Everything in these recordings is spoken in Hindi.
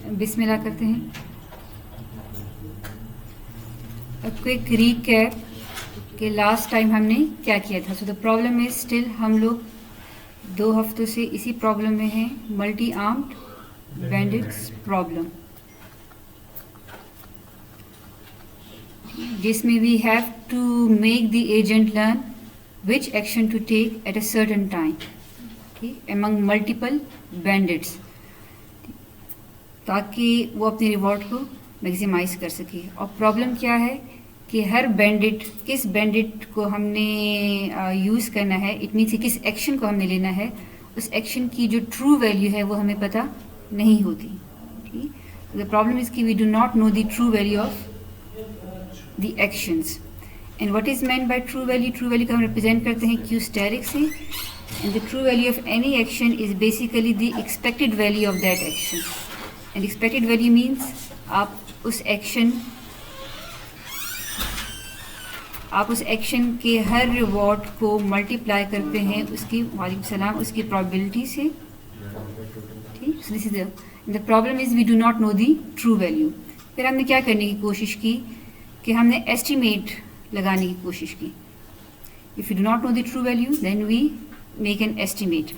बिस्मिल्लाह करते हैं। क्विक रीकैप कि लास्ट टाइम हमने क्या किया था। So the problem is still हम लोग 2 हफ्तों से इसी प्रॉब्लम में हैं, मल्टी आर्म्ड बैंडिट्स प्रॉब्लम, जिसमें we have to make the agent learn which action to take at a certain time among multiple bandits, ताकि वो अपने रिवॉर्ड को मैक्सिमाइज कर सके। और प्रॉब्लम क्या है कि हर बैंडिट, किस बैंडिट को हमने यूज़ करना है, इट मीन्स किस एक्शन को हमने लेना है, उस एक्शन की जो ट्रू वैल्यू है वो हमें पता नहीं होती। ठीक, द प्रॉब्लम इज कि we do not know the true value of the actions. And what is meant by true value? True value को हम रिप्रेजेंट करते हैं क्यू स्टेरिक से। And the true value of any action is basically the expected value of that action. And expected value means आप उस एक्शन के हर रिवॉर्ड को मल्टीप्लाई करते हैं उसकी, वालेकुम सलाम, उसकी प्रोबेबिलिटी से। ठीक, so this is the problem is we do not know the true value. फिर हमने क्या करने की कोशिश की कि हमने एस्टिमेट लगाने की कोशिश की। If you do not know the true value then we make an estimate.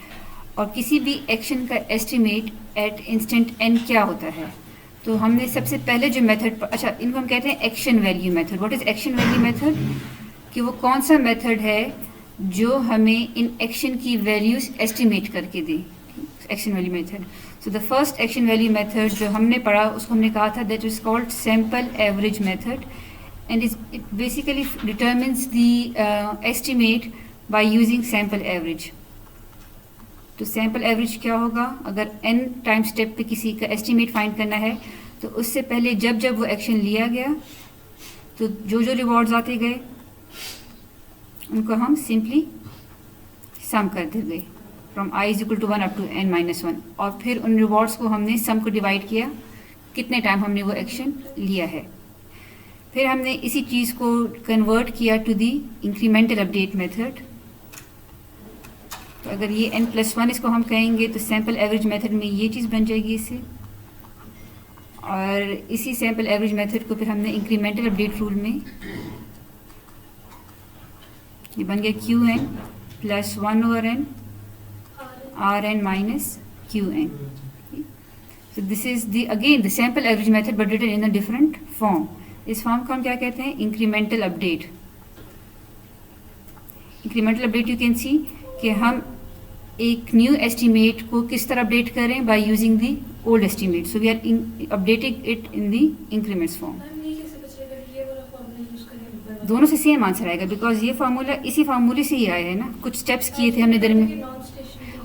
और किसी भी एक्शन का एस्टिमेट एट इंस्टेंट एन क्या होता है, तो हमने सबसे पहले जो मेथड, अच्छा इनको हम कहते हैं action value method. What is action value method? कि वो कौन सा मेथड है जो हमें इन एक्शन की वैल्यूज एस्टिमेट करके दे। Action value method. So the first action value method जो हमने पढ़ा उसको हमने कहा था that is called sample average method, and it basically determines the estimate by using sample average. तो सैम्पल एवरेज क्या होगा? अगर n टाइम स्टेप पे किसी का एस्टिमेट फाइंड करना है तो उससे पहले जब जब वो एक्शन लिया गया तो जो जो रिवॉर्ड्स आते गए उनको हम सिंपली सम करते गए from i is equal to 1 up to n-1, और फिर उन रिवॉर्ड्स को हमने सम को डिवाइड किया कितने टाइम हमने वो एक्शन लिया है। फिर हमने इसी चीज़ को कन्वर्ट किया to the incremental update method. तो अगर ये n+1 इसको हम कहेंगे तो सैम्पल एवरेज मेथड में ये चीज़ बन जाएगी इससे, और इसी सैम्पल एवरेज मेथड को फिर हमने इंक्रीमेंटल अपडेट रूल में, ये बन गया Qn plus 1/n Rn minus Qn। So this is the again the sample average method but written in a different form. इस फॉर्म को हम क्या कहते हैं? Incremental update. Incremental update you can see कि हम एक न्यू एस्टिमेट को किस तरह अपडेट करें by using the old estimate. So we are updating it in the increments form. दोनों से सेम आंसर आएगा बिकॉज ये फार्मूला इसी फार्मूले से ही आया है ना। कुछ स्टेप्स किए थे हमने दरमियान,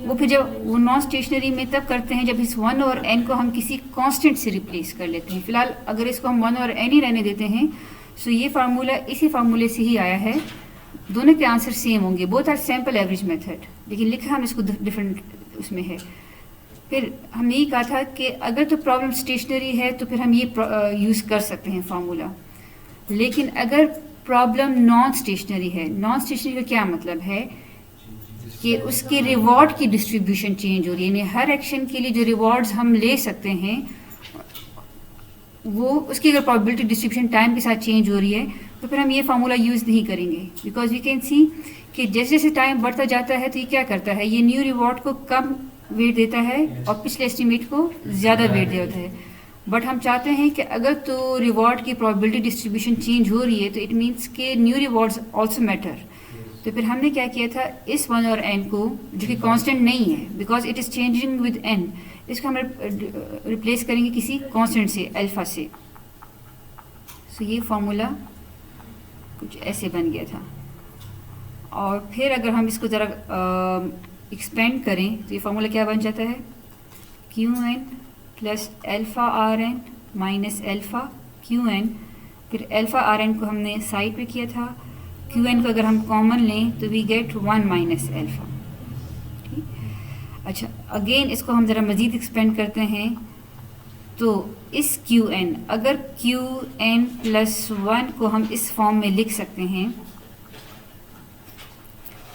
वो फिर जब वो नॉन स्टेशनरी में तब करते हैं जब इस 1 और n को हम किसी कांस्टेंट से रिप्लेस कर लेते हैं। फिलहाल अगर इसको हम 1 और n ही रहने देते हैं सो ये फार्मूला इसी फार्मूले से ही आया है। दोनों के आंसर सेम होंगे, both are sample average method, लेकिन लिखा हम इसको डिफरेंट उसमें है। फिर हमने ये कहा था कि अगर तो प्रॉब्लम स्टेशनरी है तो फिर हम ये यूज़ कर सकते हैं फार्मूला, लेकिन अगर प्रॉब्लम नॉन स्टेशनरी है, नॉन स्टेशनरी का क्या मतलब है कि उसके रिवॉर्ड की डिस्ट्रीब्यूशन चेंज हो रही है, यानी हर एक्शन के लिए जो रिवॉर्ड्स हम ले सकते हैं वो उसकी अगर प्रोबेबिलिटी डिस्ट्रीब्यूशन टाइम के साथ चेंज हो रही है तो फिर हम ये फार्मूला यूज़ नहीं करेंगे। बिकॉज वी कैन सी कि जैसे जैसे टाइम बढ़ता जाता है तो ये क्या करता है, ये न्यू रिवॉर्ड को कम वेट देता है और पिछले एस्टिमेट को ज़्यादा वेट देता है। बट हम चाहते हैं कि अगर तो रिवॉर्ड की प्रोबेबिलिटी डिस्ट्रीब्यूशन चेंज हो रही है तो इट मीन्स के न्यू रिवॉर्ड्स ऑल्सो मैटर। तो फिर हमने क्या किया था, इस 1 और n को जो कि कांस्टेंट नहीं है because it is changing with n, इसको हम रिप्लेस करेंगे किसी कांस्टेंट से, अल्फा से। सो ये फार्मूला कुछ ऐसे बन गया था। और फिर अगर हम इसको ज़रा एक्सपेंड करें तो ये फार्मूला क्या बन जाता है? Qn plus alpha Rn minus alpha Qn। फिर अल्फ़ा Rn को हमने साइड पे किया था, Qn को अगर हम कॉमन लें तो वी गेट 1 माइनस अल्फ़ा। ठीक, अच्छा अगेन इसको हम ज़रा मज़ीद एक्सपेंड करते हैं तो इस Qn, अगर Qn प्लस 1 को हम इस फॉर्म में लिख सकते हैं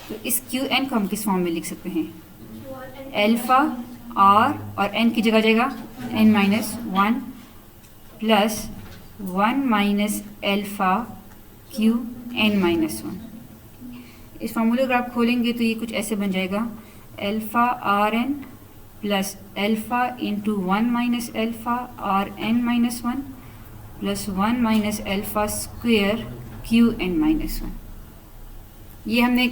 तो इस Qn को हम किस फॉर्म में लिख सकते हैं? अल्फ़ा R और n की जगह n minus 1 plus 1 minus alpha Q n minus 1। इस फार्मूले को आप खोलेंगे तो ये कुछ ऐसे बन जाएगा, alpha R n plus alpha into 1 minus alpha R n minus 1 plus 1 minus alpha square Q n minus 1। ये हमने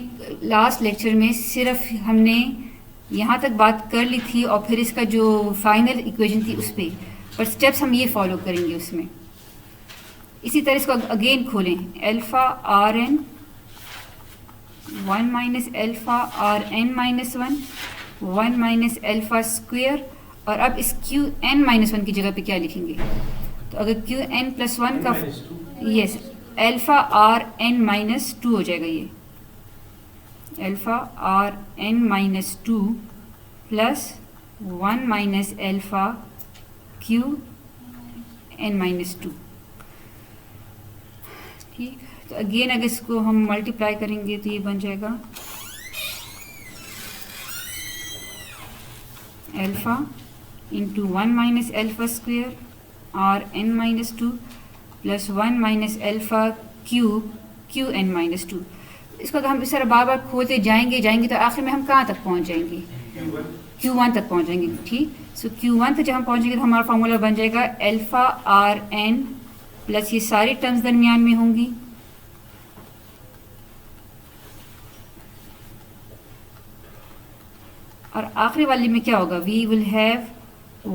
लास्ट लेक्चर में सिर्फ हमने यहाँ तक बात कर ली थी और फिर इसका जो फाइनल इक्वेशन थी उस पर स्टेप्स हम ये फॉलो करेंगे उसमें। इसी तरह इसको अगेन खोलें, alpha R n 1 minus alpha R n minus 1 1 minus alpha square, और अब इस क्यू एन माइनस 1 की जगह पे क्या लिखेंगे, तो अगर क्यू एन प्लस 1 का यस एल्फ़ा आर एन माइनस 2 हो जाएगा, ये alpha R n minus 2 plus 1 minus alpha Q n minus 2। ठीक, तो अगेन अगर इसको हम मल्टीप्लाई करेंगे तो ये बन जाएगा alpha into 1 minus alpha square R n minus 2 plus 1 minus alpha Q n minus 2। इसको अगर हम इस तरह बार बार खोलते जाएंगे तो आखिर में हम कहाँ तक पहुँच जाएंगे, Q1 तक पहुँच जाएंगे। ठीक, सो Q1 तक जब हम पहुँचेंगे तो हमारा फार्मूला बन जाएगा एल्फ़ा आर एन प्लस ये सारी टर्म्स दरमियान में होंगी, और आखिरी वाली में क्या होगा, we will have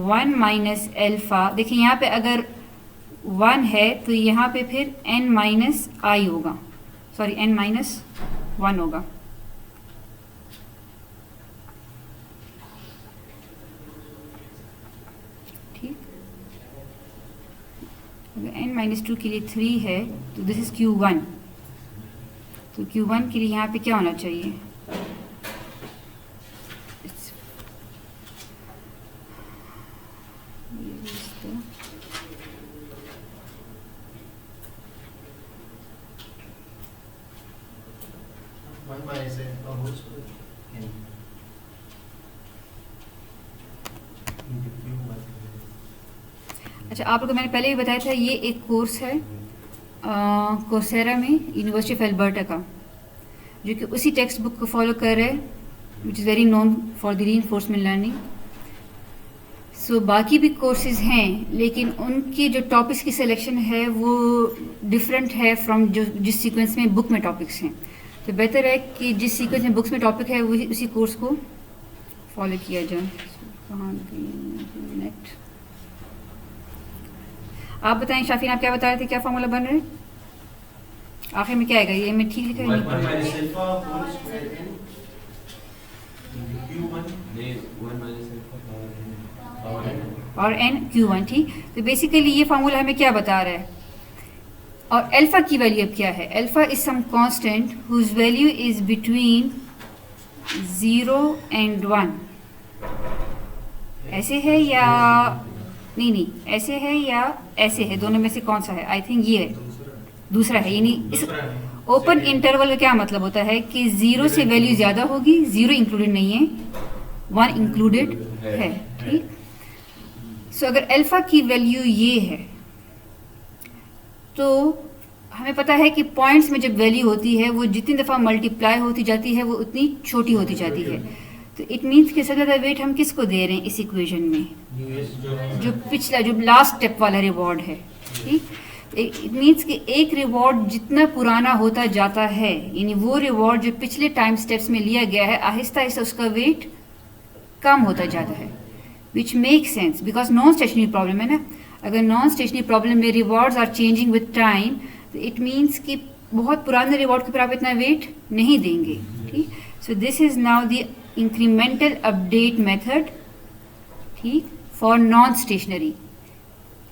1 minus alpha. देखिए यहाँ पे अगर 1 है तो यहाँ पे फिर n माइनस आई होगा, सॉरी n माइनस 1 होगा। ठीक, अगर n माइनस 2 के लिए 3 है तो दिस इज Q1, तो Q1 के लिए यहाँ पे क्या होना चाहिए, अच्छा, आप लोगों को मैंने पहले भी बताया था ये एक कोर्स है कोर्सेरा में यूनिवर्सिटी ऑफ एल्बर्टा का, जो कि उसी टेक्स्ट बुक को फॉलो कर रहे हैं, which is very known for the reinforcement learning. So बाकी भी कोर्सेज हैं लेकिन उनकी जो टॉपिक्स की सिलेक्शन है वो डिफरेंट है फ्रॉम जो जिस सीक्वेंस में बुक में टॉपिक्स हैं। तो बेहतर है कि जिस सीक्वेंस में बुक्स में टॉपिक है वही उसी कोर्स को फॉलो किया जाए। नेट आप बताएं शाफिन, आप क्या बता रहे थे, क्या फॉर्मूला बन रहा है आखिर में, क्या आएगा, ये मैं ठीक लिखा है और n Q1। ठीक, तो बेसिकली ये फार्मूला हमें क्या बता रहा है, और अल्फा की वैल्यू अब क्या है, alpha is some constant whose value is between 0 and 1। ऐसे है या नहीं, ऐसे है या ऐसे है, दोनों में से कौन सा है, आई थिंक ये है, दूसरा है। यानी इस ओपन इंटरवल का क्या मतलब होता है कि 0 से वैल्यू ज़्यादा होगी, 0 इंक्लूडेड नहीं है, 1 इंक्लूडेड है। ठीक, सो अगर अल्फा की वैल्यू ये है तो हमें पता है कि पॉइंट्स में जब वैल्यू होती है वो जितनी दफ़ा मल्टीप्लाई होती जाती है वो उतनी छोटी होती जाती है। तो इट मीन्स कि सबसे ज़्यादा वेट हम किसको दे रहे हैं इस इक्वेशन में, जो पिछला जो लास्ट स्टेप वाला रिवॉर्ड है। ठीक, इट मीन्स कि एक रिवॉर्ड जितना पुराना होता जाता है, यानी वो रिवॉर्ड जो पिछले टाइम स्टेप्स में लिया गया है, आहिस्ता आहिस्ता उसका वेट कम होता जाता है, which make sense because non stationary problem है ना। अगर नॉन स्टेशनरी प्रॉब्लम में rewards are changing with time तो इट मीन्स कि बहुत पुराने रिवॉर्ड के ऊपर आप इतना वेट नहीं देंगे। ठीक, so this is now the incremental update method, ठीक, फॉर नॉन स्टेशनरी,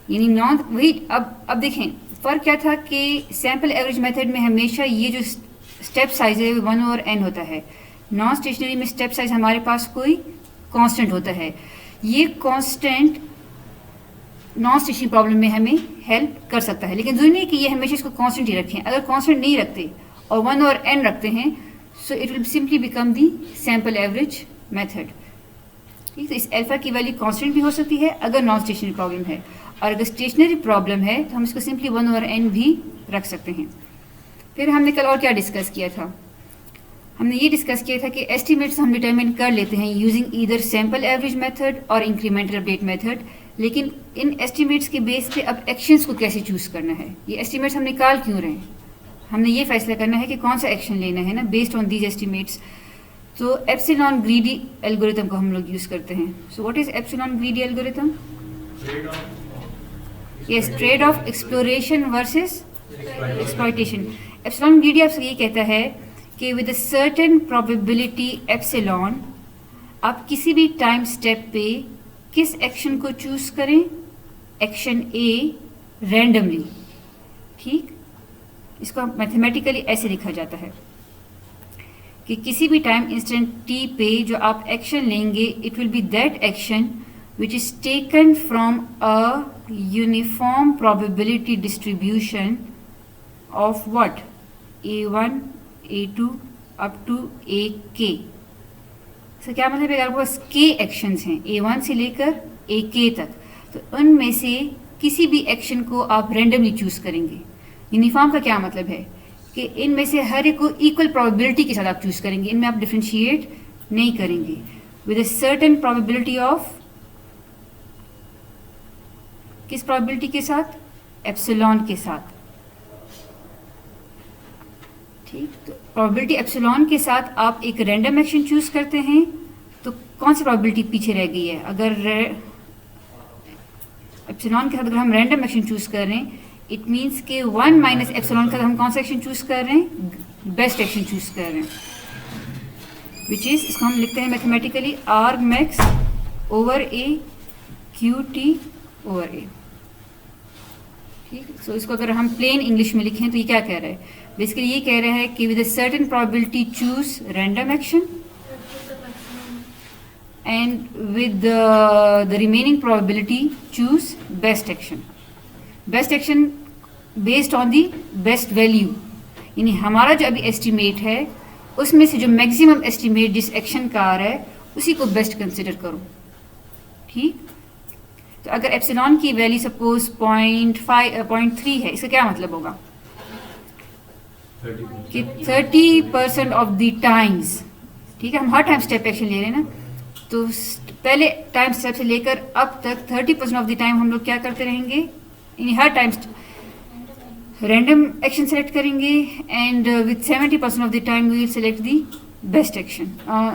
यानी नॉन वही। अब देखें फ़र्क क्या था कि सैम्पल एवरेज मेथड में हमेशा ये जो स्टेप साइज है 1/n होता है, नॉन स्टेशनरी में स्टेप साइज हमारे पास कोई कांस्टेंट होता है। ये कांस्टेंट नॉन स्टेशनरी प्रॉब्लम में हमें हेल्प कर सकता है, लेकिन जरूरी नहीं कि ये हमेशा इसको कांस्टेंट ही रखें। अगर कांस्टेंट नहीं रखते और 1/n रखते हैं so it will simply become the sample average method. ठीक, तो इस अल्फा की वैल्यू कांस्टेंट भी हो सकती है अगर नॉन स्टेशनरी प्रॉब्लम है, और अगर स्टेशनरी प्रॉब्लम है तो हम इसको सिंपली 1/n भी रख सकते हैं। फिर हमने कल और क्या डिस्कस किया था, हमने ये डिस्कस किया था कि एस्टिमेट्स हम डिटरमिन कर लेते हैं using either sample average method और इंक्रीमेंटल अपडेट मेथड, लेकिन इन एस्टिमेट्स के बेस पे अब एक्शंस को कैसे चूज करना है, ये एस्टिमेट्स हम निकाल क्यों रहे हैं, हमने ये फैसला करना है कि कौन सा एक्शन लेना है ना बेस्ड ऑन दीज एस्टिमेट्स। तो एप्सिलॉन ग्रीडी एल्गोरिथम को हम लोग यूज करते हैं। So what is epsilon greedy algorithm? Yes, trade off exploration versus exploitation. Epsilon greedy आपसे ये कहता है कि with a certain probability epsilon आप किसी भी टाइम स्टेप पे किस एक्शन को चूज करें, एक्शन ए रैंडमली। ठीक, इसको मैथमेटिकली ऐसे लिखा जाता है कि किसी भी टाइम इंस्टेंट टी पे जो आप एक्शन लेंगे it will be that action which is taken from a uniform probability distribution of what, A1 A2 up to AK। तो क्या मतलब है, अगर आपके पास K एक्शंस हैं A1 से लेकर AK तक, तो उनमें से किसी भी एक्शन को आप रैंडमली चूज करेंगे। यूनिफॉर्म का क्या मतलब है कि इनमें से हर एक को इक्वल प्रोबेबिलिटी के साथ आप चूज करेंगे, इनमें आप डिफरेंशिएट नहीं करेंगे, with a certain probability of, किस प्रोबेबिलिटी के साथ, एप्सिलॉन के साथ। ठीक, तो प्रोबेबिलिटी एप्सिलॉन के साथ आप एक रैंडम एक्शन चूज करते हैं, तो कौन सी प्रोबेबिलिटी पीछे रह गई है? अगर एप्सिलॉन के साथ अगर हम रैंडम एक्शन चूज कर रहे हैं, इट मीन्स के 1 माइनस एप्सिलॉन का हम कौन सा एक्शन चूज कर रहे हैं, बेस्ट एक्शन चूज कर रहे हैं, विच इज, इसको हम लिखते हैं मैथमेटिकली आर मैक्स ओवर ए क्यू टी ओवर ए। ठीक, सो इसको अगर हम प्लेन इंग्लिश में लिखें तो ये क्या कह रहा है, बेसिकली ये कह रहा है कि with a certain probability choose random action and with the remaining probability choose best action. Best action based on the best value, यानी हमारा जो अभी एस्टिमेट है उसमें से जो मैक्सिमम एस्टिमेट जिस एक्शन का आ रहा है उसी को बेस्ट कंसिडर करो। ठीक, तो अगर एप्सिलॉन की वैल्यू सपोज 0.3 है, इसका क्या मतलब होगा कि 30% ऑफ द टाइम्स, ठीक है, हम हर टाइम स्टेप एक्शन ले रहे हैं ना, तो पहले टाइम स्टेप से लेकर अब तक 30% ऑफ द टाइम हम लोग क्या करते रहेंगे, यानी हर टाइम रैंडम एक्शन सेलेक्ट करेंगे, and with 70% of the time we will select the best action,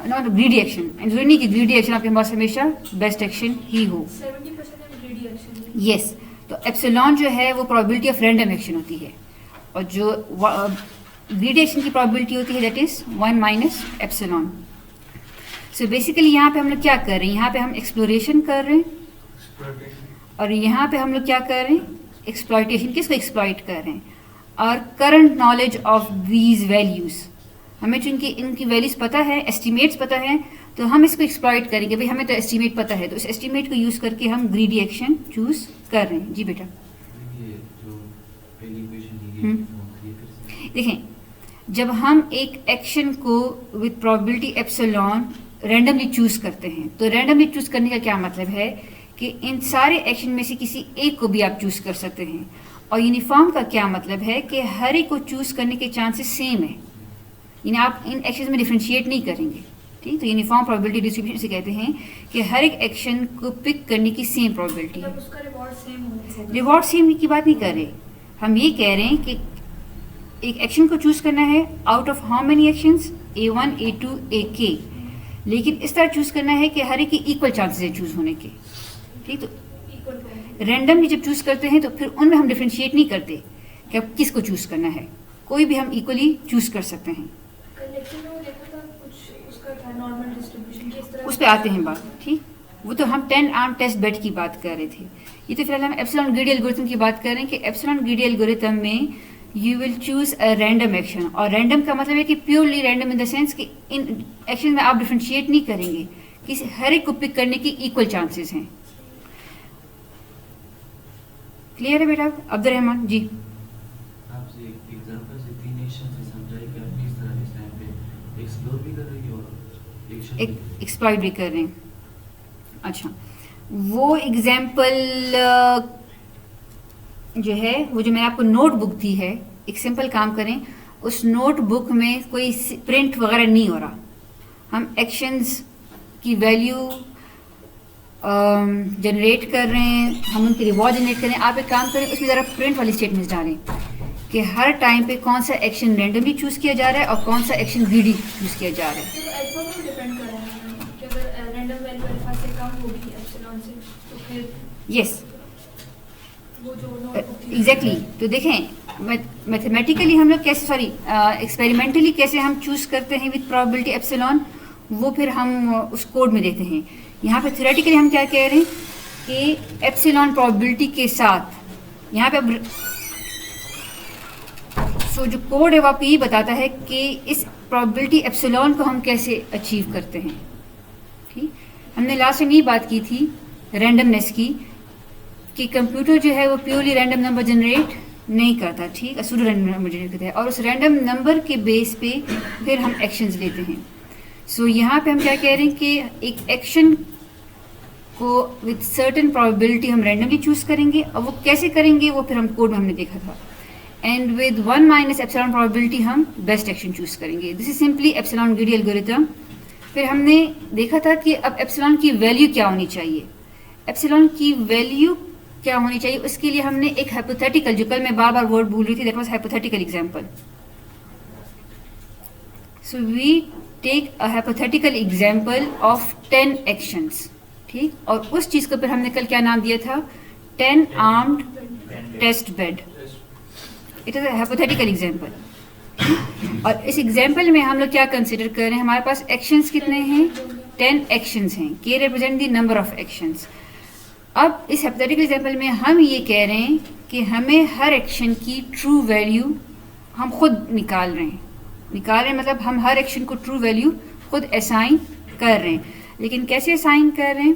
not greedy action, and जरूरी नहीं कि ग्रीडी एक्शन आपके पास हमेशा बेस्ट एक्शन ही हो। 70% ग्रीडी एक्शन। यस, तो एप्सिलॉन जो है वो प्रोबेबिलिटी ऑफ रैंडम एक्शन होती है, और जो ग्रीडी एक्शन की प्रोबेबिलिटी होती है that is 1 minus epsilon. So basically यहाँ पे हम लोग क्या कर रहे हैं, यहाँ पे हम एक्सप्लोरेशन कर रहे हैं, और यहाँ पे हम लोग क्या कर रहे हैं, एक्सप्लॉयटेशन। किसको एक्सप्लॉइट कर रहे हैं, और current knowledge of these values, हमें चूंकि इनकी वैल्यूज पता है, एस्टिमेट्स पता है, तो हम इसको एक्सप्लॉइट करेंगे। भाई हमें तो एस्टिमेट पता है, तो उस एस्टिमेट को यूज करके हम ग्रीडी एक्शन चूज कर रहे हैं। जी बेटा, देखें, जब हम एक एक्शन को with probability epsilon randomly choose करते हैं, तो रैंडमली चूज करने का क्या मतलब है कि इन सारे एक्शन में से किसी एक को भी आप चूज कर सकते हैं, और यूनिफॉर्म का क्या मतलब है कि हर एक को चूज करने के चांसेस सेम है, यानी आप इन एक्शन में डिफ्रेंशिएट नहीं करेंगे। ठीक, तो यूनिफॉर्म प्रोबेबिलिटी डिस्ट्रीब्यूशन से कहते हैं कि हर एक एक्शन को पिक करने की सेम प्रोबेबिलिटी है। उसका रिवॉर्ड सेम होना चाहिए। रिवॉर्ड सेम की बात नहीं कर रहे, हम ये कह रहे हैं कि एक एक्शन को चूज करना है out of how many actions, A1 A2 AK, लेकिन इस तरह चूज करना है कि हर एक की इक्वल चांसेस है चूज होने के। ठीक, तो रैंडमली जब चूज करते हैं तो फिर उनमें हम डिफरेंशिएट नहीं करते कि अब किसको चूज करना है, कोई भी हम इक्वली चूज कर सकते हैं। उस पर आते हैं बात। ठीक, वो तो हम 10 आर्म टेस्ट बेड की बात कर रहे थे, ये तो फिलहाल हम एप्सिलॉन ग्रीडी एल्गोरिथम की बात कर रहे हैं कि एप्सिलॉन ग्रीडी एल्गोरिथम में you will choose a random action, और रैंडम का मतलब है कि purely random in the sense कि इन एक्शन में आप डिफरेंशिएट नहीं करेंगे, किसी हर एक को पिक करने की इक्वल चांसेस हैं। क्लियर है बेटा? अब्दुल रहमान जी, आपसे एक एग्जांपल से तीन एक्शन से समझाइए कि आप किस तरह इस टाइम पे एक्सप्लोर भी कर रही हो और एक्शन एक्सप्लॉइट भी कर रहे हैं। अच्छा, वो एग्जाम्पल जो है, वो जो मैंने आपको नोटबुक दी है, एक सिंपल काम करें, उस नोटबुक में कोई प्रिंट वगैरह नहीं हो रहा, हम एक्शंस की वैल्यू जनरेट कर रहे हैं, हम उनकी रिवॉर्ड जनरेट कर रहे हैं। आप एक काम करें, उसमें ज़रा प्रिंट वाली स्टेटमेंट्स डालें कि हर टाइम पे कौन सा एक्शन रैंडमली चूज़ किया जा रहा है और कौन सा एक्शन ग्रीडी चूज़ किया जा रहा है। तो अल्फा पर डिपेंड कर रहा है कि अगर रैंडम वैल्यू अल्फा से कम होगी एप्सिलॉन से तो फिर यस, वो जो नोटबुक थी एग्जैक्टली। तो देखें मैथमेटिकली हम लोग कैसे, सॉरी एक्सपेरिमेंटली कैसे हम चूज़ करते हैं विद प्रोबेबिलिटी एप्सिलॉन, वो फिर हम उस कोड में देते हैं। यहाँ पे थ्योरेटिकली हम क्या कह रहे हैं कि एप्सिलॉन प्रोबेबिलिटी के साथ यहाँ पे अब जो कोड है वो आपको ये बताता है कि इस प्रोबेबिलिटी एप्सिलॉन को हम कैसे अचीव करते हैं। ठीक, हमने लास्ट टाइम ये बात की थी रैंडमनेस की, कि कंप्यूटर जो है वो प्योरली रैंडम नंबर जनरेट नहीं करता, ठीक, सूडो रैंडम नंबर जनरेट करता है, और उस रैंडम नंबर के बेस पे फिर हम एक्शंस लेते हैं। सो यहाँ पे हम क्या कह रहे हैं कि एक एक्शन को विद सर्टेन प्रोबेबिलिटी हम रैंडमली चूज़ करेंगे, और वो कैसे करेंगे वो फिर हम कोड में हमने देखा था। And with 1 minus epsilon probability हम बेस्ट एक्शन चूज़ करेंगे। This is simply epsilon greedy algorithm. फिर हमने देखा था कि अब एप्सिलॉन की वैल्यू क्या होनी चाहिए, एप्सिलॉन की वैल्यू क्या होनी चाहिए, उसके लिए हमने एक हाइपोथेटिकल, जो कल मैं बार बार वर्ड भूल रही थी, that was hypothetical example. So we take a hypothetical example of 10 actions, ठीक, और उस चीज़ को फिर हमने कल क्या नाम दिया था, 10 armed test bed. It is a hypothetical example. और इस एग्जांपल में हम लोग क्या कंसिडर कर रहे हैं, हमारे पास एक्शंस कितने हैं, 10 एक्शंस हैं, के represent the number of actions. अब इस हाइपोथेटिकल एग्जांपल में हम ये कह रहे हैं कि हमें हर एक्शन की ट्रू वैल्यू हम खुद निकाल रहे हैं, मतलब हम हर एक्शन को ट्रू वैल्यू खुद असाइन कर रहे हैं। लेकिन कैसे असाइन कर रहे हैं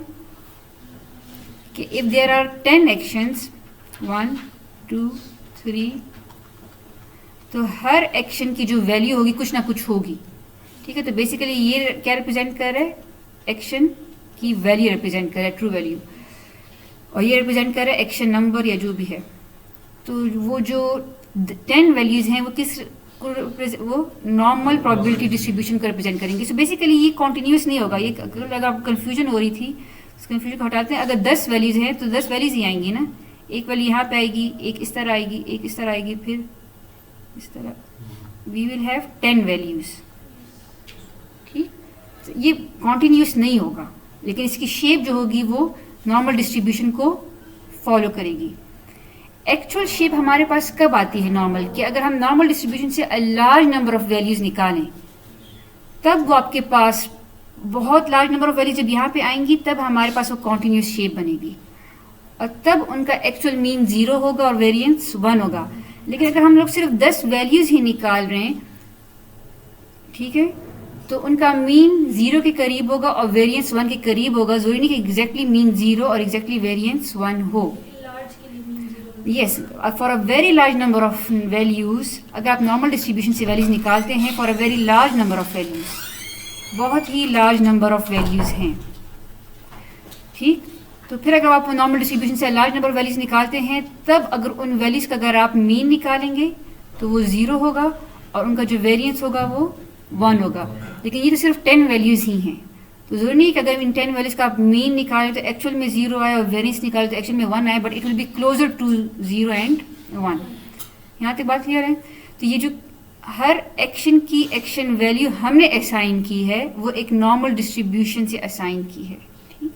कि इफ़ देयर आर 10 एक्शंस 1 2 3, तो हर एक्शन की जो वैल्यू होगी कुछ ना कुछ होगी, ठीक है। तो बेसिकली ये क्या रिप्रेजेंट कर रहा है, एक्शन की वैल्यू रिप्रेजेंट कर रहा है, ट्रू वैल्यू, और ये रिप्रेजेंट कर रहा है एक्शन नंबर या जो भी है। तो वो जो 10 वैल्यूज हैं वो किस वो नॉर्मल प्रोबेबिलिटी डिस्ट्रीब्यूशन को रिप्रेजेंट करेंगे। सो बेसिकली ये कॉन्टिन्यूस नहीं होगा, ये अगर आपको कन्फ्यूजन हो रही थी, उस कन्फ्यूजन को हटाते हैं। अगर 10 वैल्यूज हैं तो 10 वैल्यूज ही आएंगी ना, एक वैल्यू यहाँ पे आएगी, एक इस तरह आएगी, एक इस तरह आएगी, फिर इस तरह, वी विल हैव 10 वैल्यूज, ठीक। तो ये कॉन्टिन्यूस नहीं होगा, लेकिन इसकी शेप जो होगी वो नॉर्मल डिस्ट्रीब्यूशन को फॉलो करेगी। एक्चुअल शेप हमारे पास कब आती है नॉर्मल, कि अगर हम नॉर्मल डिस्ट्रीब्यूशन से a large number of values निकालें, तब वो आपके पास बहुत लार्ज नंबर ऑफ वैल्यूज जब यहाँ पे आएंगी, तब हमारे पास वो कॉन्टिन्यूस शेप बनेगी, और तब उनका एक्चुअल मीन 0 होगा और वेरिएंस 1 होगा। लेकिन अगर हम लोग सिर्फ 10 वैल्यूज ही निकाल रहे हैं, ठीक है, तो उनका मीन 0 के करीब होगा और वेरिएंस 1 के करीब होगा। जरूरी नहीं कि एग्जैक्टली मीन 0 और एग्जैक्टली वेरिएंस 1 हो। लार्ज के लिए mean 0। Yes, for a very large number of values, अगर आप नॉर्मल डिस्ट्रीब्यूशन से वैल्यूज निकालते हैं for a very large number of values, बहुत ही लार्ज नंबर ऑफ वैल्यूज हैं, ठीक। तो फिर अगर आप नॉर्मल डिस्ट्रीब्यूशन से लार्ज नंबर ऑफ वैल्यूज निकालते हैं, तब अगर उन वैल्यूज का अगर आप मीन निकालेंगे तो वो 0 होगा और उनका जो वेरिएंस होगा वो 1 होगा। लेकिन ये तो सिर्फ 10 वैल्यूज ही हैं, तो जरूरी नहीं कि अगर इन 10 वैल्यूज का आप मीन निकालें तो एक्चुअल में 0 आए और वेरिएंस निकालें तो एक्चुअल में 1 आए, but it will be closer to 0 and 1। यहाँ तक बात क्लियर है। तो ये जो हर एक्शन की एक्शन वैल्यू हमने असाइन की है, वो एक नॉर्मल डिस्ट्रीब्यूशन से असाइन की है, ठीक।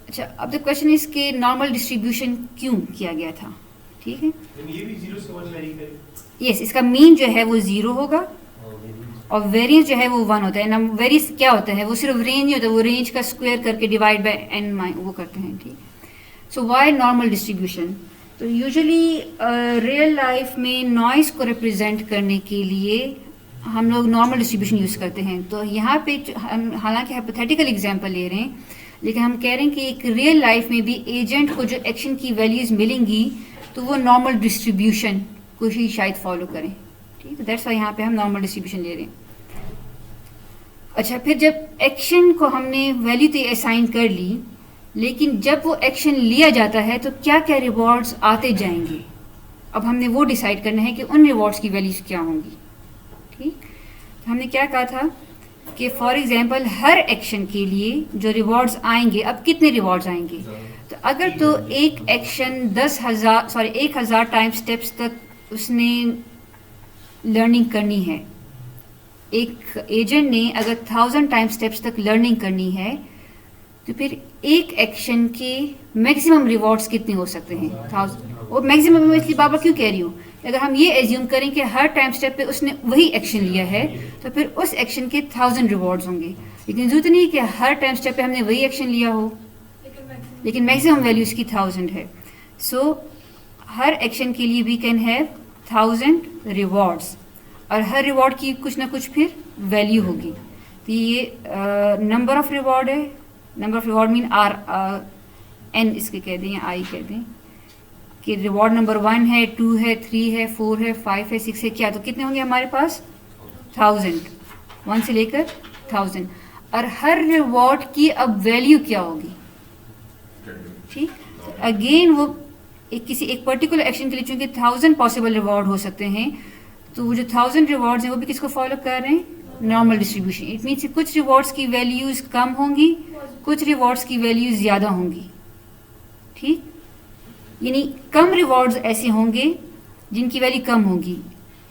अच्छा, अब द क्वेश्चन इज के नॉर्मल डिस्ट्रीब्यूशन क्यों किया गया था, ठीक है। ये भी 0 से 1 वेरी करे। यस, इसका मीन जो है वो 0 होगा और वेरिएंस जो है वो 1 होता है ना। वेरिएंस क्या होता है, वो सिर्फ रेंज होता है, वो रेंज का स्क्वायर करके डिवाइड बाय n वो करते हैं, ठीक। सो व्हाई नॉर्मल डिस्ट्रीब्यूशन, तो यूजुअली रियल लाइफ में नॉइस को रिप्रेजेंट करने के लिए हम लोग नॉर्मल डिस्ट्रीब्यूशन यूज़ करते हैं। तो यहाँ पे हम हालांकि हाइपोथेटिकल एग्जांपल ले रहे हैं, लेकिन हम कह रहे हैं कि एक रियल लाइफ में भी एजेंट को जो एक्शन की वैल्यूज मिलेंगी तो वो नॉर्मल डिस्ट्रीब्यूशन को ही शायद फॉलो करें, ठीक है। दैट्स वाई यहाँ पे हम नॉर्मल डिस्ट्रीब्यूशन ले रहे हैं। अच्छा, फिर जब एक्शन को हमने वैल्यू तो असाइन कर ली, लेकिन जब वो एक्शन लिया जाता है तो क्या क्या रिवॉर्ड्स आते जाएंगे, अब हमने वो डिसाइड करना है कि उन रिवॉर्ड्स की वैल्यूज क्या होंगी। ठीक, तो हमने क्या कहा था कि फॉर एग्जांपल हर एक्शन के लिए जो रिवॉर्ड्स आएंगे, अब कितने रिवॉर्ड्स आएंगे, तो अगर तो एक एक्शन 1000 टाइम स्टेप्स तक उसने लर्निंग करनी है, एक एजेंट ने अगर 1000 टाइम स्टेप्स तक लर्निंग करनी है, तो फिर एक एक्शन के मैक्सिमम रिवॉर्ड्स कितने हो सकते हैं, 1000। और मैक्सिमम मैं इसलिए बाबा क्यों कह रही हूँ, अगर हम ये एज्यूम करें कि हर टाइम स्टेप पे उसने वही एक्शन लिया है, तो फिर उस एक्शन के 1000 रिवॉर्ड्स होंगे। लेकिन जरूरत नहीं है कि हर टाइम स्टेप पे हमने वही एक्शन लिया हो, लेकिन मैक्सिमम वैल्यू इसकी 1000 है। सो हर एक्शन के लिए वी कैन हैव 1000 रिवॉर्ड्स, और हर रिवॉर्ड की कुछ ना कुछ फिर वैल्यू होगी। तो ये नंबर ऑफ रिवॉर्ड है, number of reward mean R n इसके कह दें या आई कह दें, कि रिवॉर्ड नंबर 1 है, 2 है, 3 है, 4 है, 5 है, 6 है, क्या, तो कितने होंगे हमारे पास 1000, 1 से लेकर 1000। और हर रिवॉर्ड की अब वैल्यू क्या होगी। ठीक, अगेन वो किसी एक पर्टिकुलर एक्शन के लिए चूंकि 1000 पॉसिबल रिवॉर्ड हो सकते हैं, तो वो जो 1000 रिवॉर्ड्स हैं वो भी किसको फॉलो कर रहे हैं, नॉर्मल डिस्ट्रीब्यूशन। इट मीन्स कुछ रिवॉर्ड्स की वैल्यूज कम होंगी, कुछ रिवॉर्ड्स की वैल्यूज ज़्यादा होंगी। ठीक, यानी कम रिवॉर्ड्स ऐसे होंगे जिनकी वैल्यू कम होगी,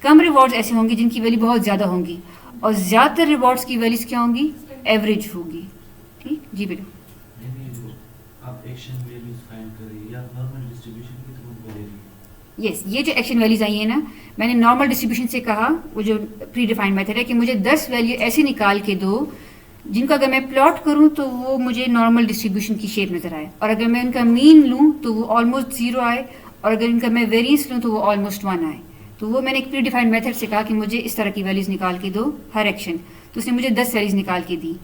कम रिवॉर्ड्स ऐसे होंगे जिनकी वैल्यू बहुत ज़्यादा होंगी, और ज़्यादातर रिवॉर्ड्स की वैल्यूज क्या होंगी, एवरेज होगी। ठीक जी बेटा, आप एक्शन वैल्यूज फाइंड करिए या नॉर्मल डिस्ट्रीब्यूशन की थ्रू करिए। यस, ये जो एक्शन वैल्यूज आई है ना, मैंने नॉर्मल डिस्ट्रीब्यूशन से कहा, वो जो प्री डिफाइंड मेथड है कि मुझे 10 वैल्यू ऐसे निकाल के दो जिनका अगर मैं प्लॉट करूं तो वो मुझे नॉर्मल डिस्ट्रीब्यूशन की शेप नजर आए, और अगर मैं उनका मीन लूं तो वो ऑलमोस्ट 0 आए, और अगर इनका मैं वेरिएंस लूं तो वो ऑलमोस्ट 1 आए। तो वो मैंने एक प्री डिफाइंड मेथड से कहा कि मुझे इस तरह की वैल्यूज निकाल के दो हर एक्शन, तो उसने मुझे 10 वैल्यूज निकाल के दी।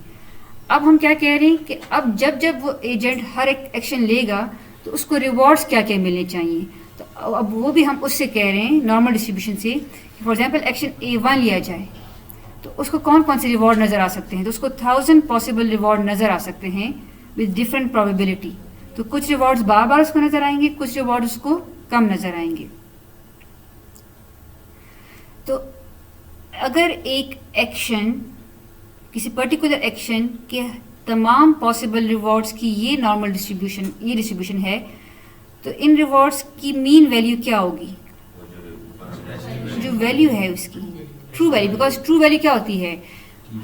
अब हम क्या कह रहे हैं कि अब जब जब वो एजेंट हर एक एक्शन लेगा तो उसको रिवॉर्ड्स क्या क्या मिलने चाहिए, तो अब वो भी हम उससे कह रहे हैं नॉर्मल डिस्ट्रीब्यूशन से। फॉर एग्जाम्पल एक्शन A1 लिया जाए तो उसको कौन कौन से रिवॉर्ड नज़र आ सकते हैं, तो उसको 1000 पॉसिबल रिवॉर्ड नज़र आ सकते हैं विद डिफरेंट प्रोबेबिलिटी। तो कुछ रिवॉर्ड्स बार बार उसको नज़र आएंगे, कुछ रिवॉर्ड उसको कम नज़र आएंगे। तो अगर एक एक्शन, किसी पर्टिकुलर एक्शन के तमाम पॉसिबल रिवॉर्ड्स की ये नॉर्मल डिस्ट्रीब्यूशन, ये डिस्ट्रीब्यूशन है, तो इन रिवॉर्ड्स की मीन वैल्यू क्या होगी, जो वैल्यू है उसकी true value, because true value क्या होती है,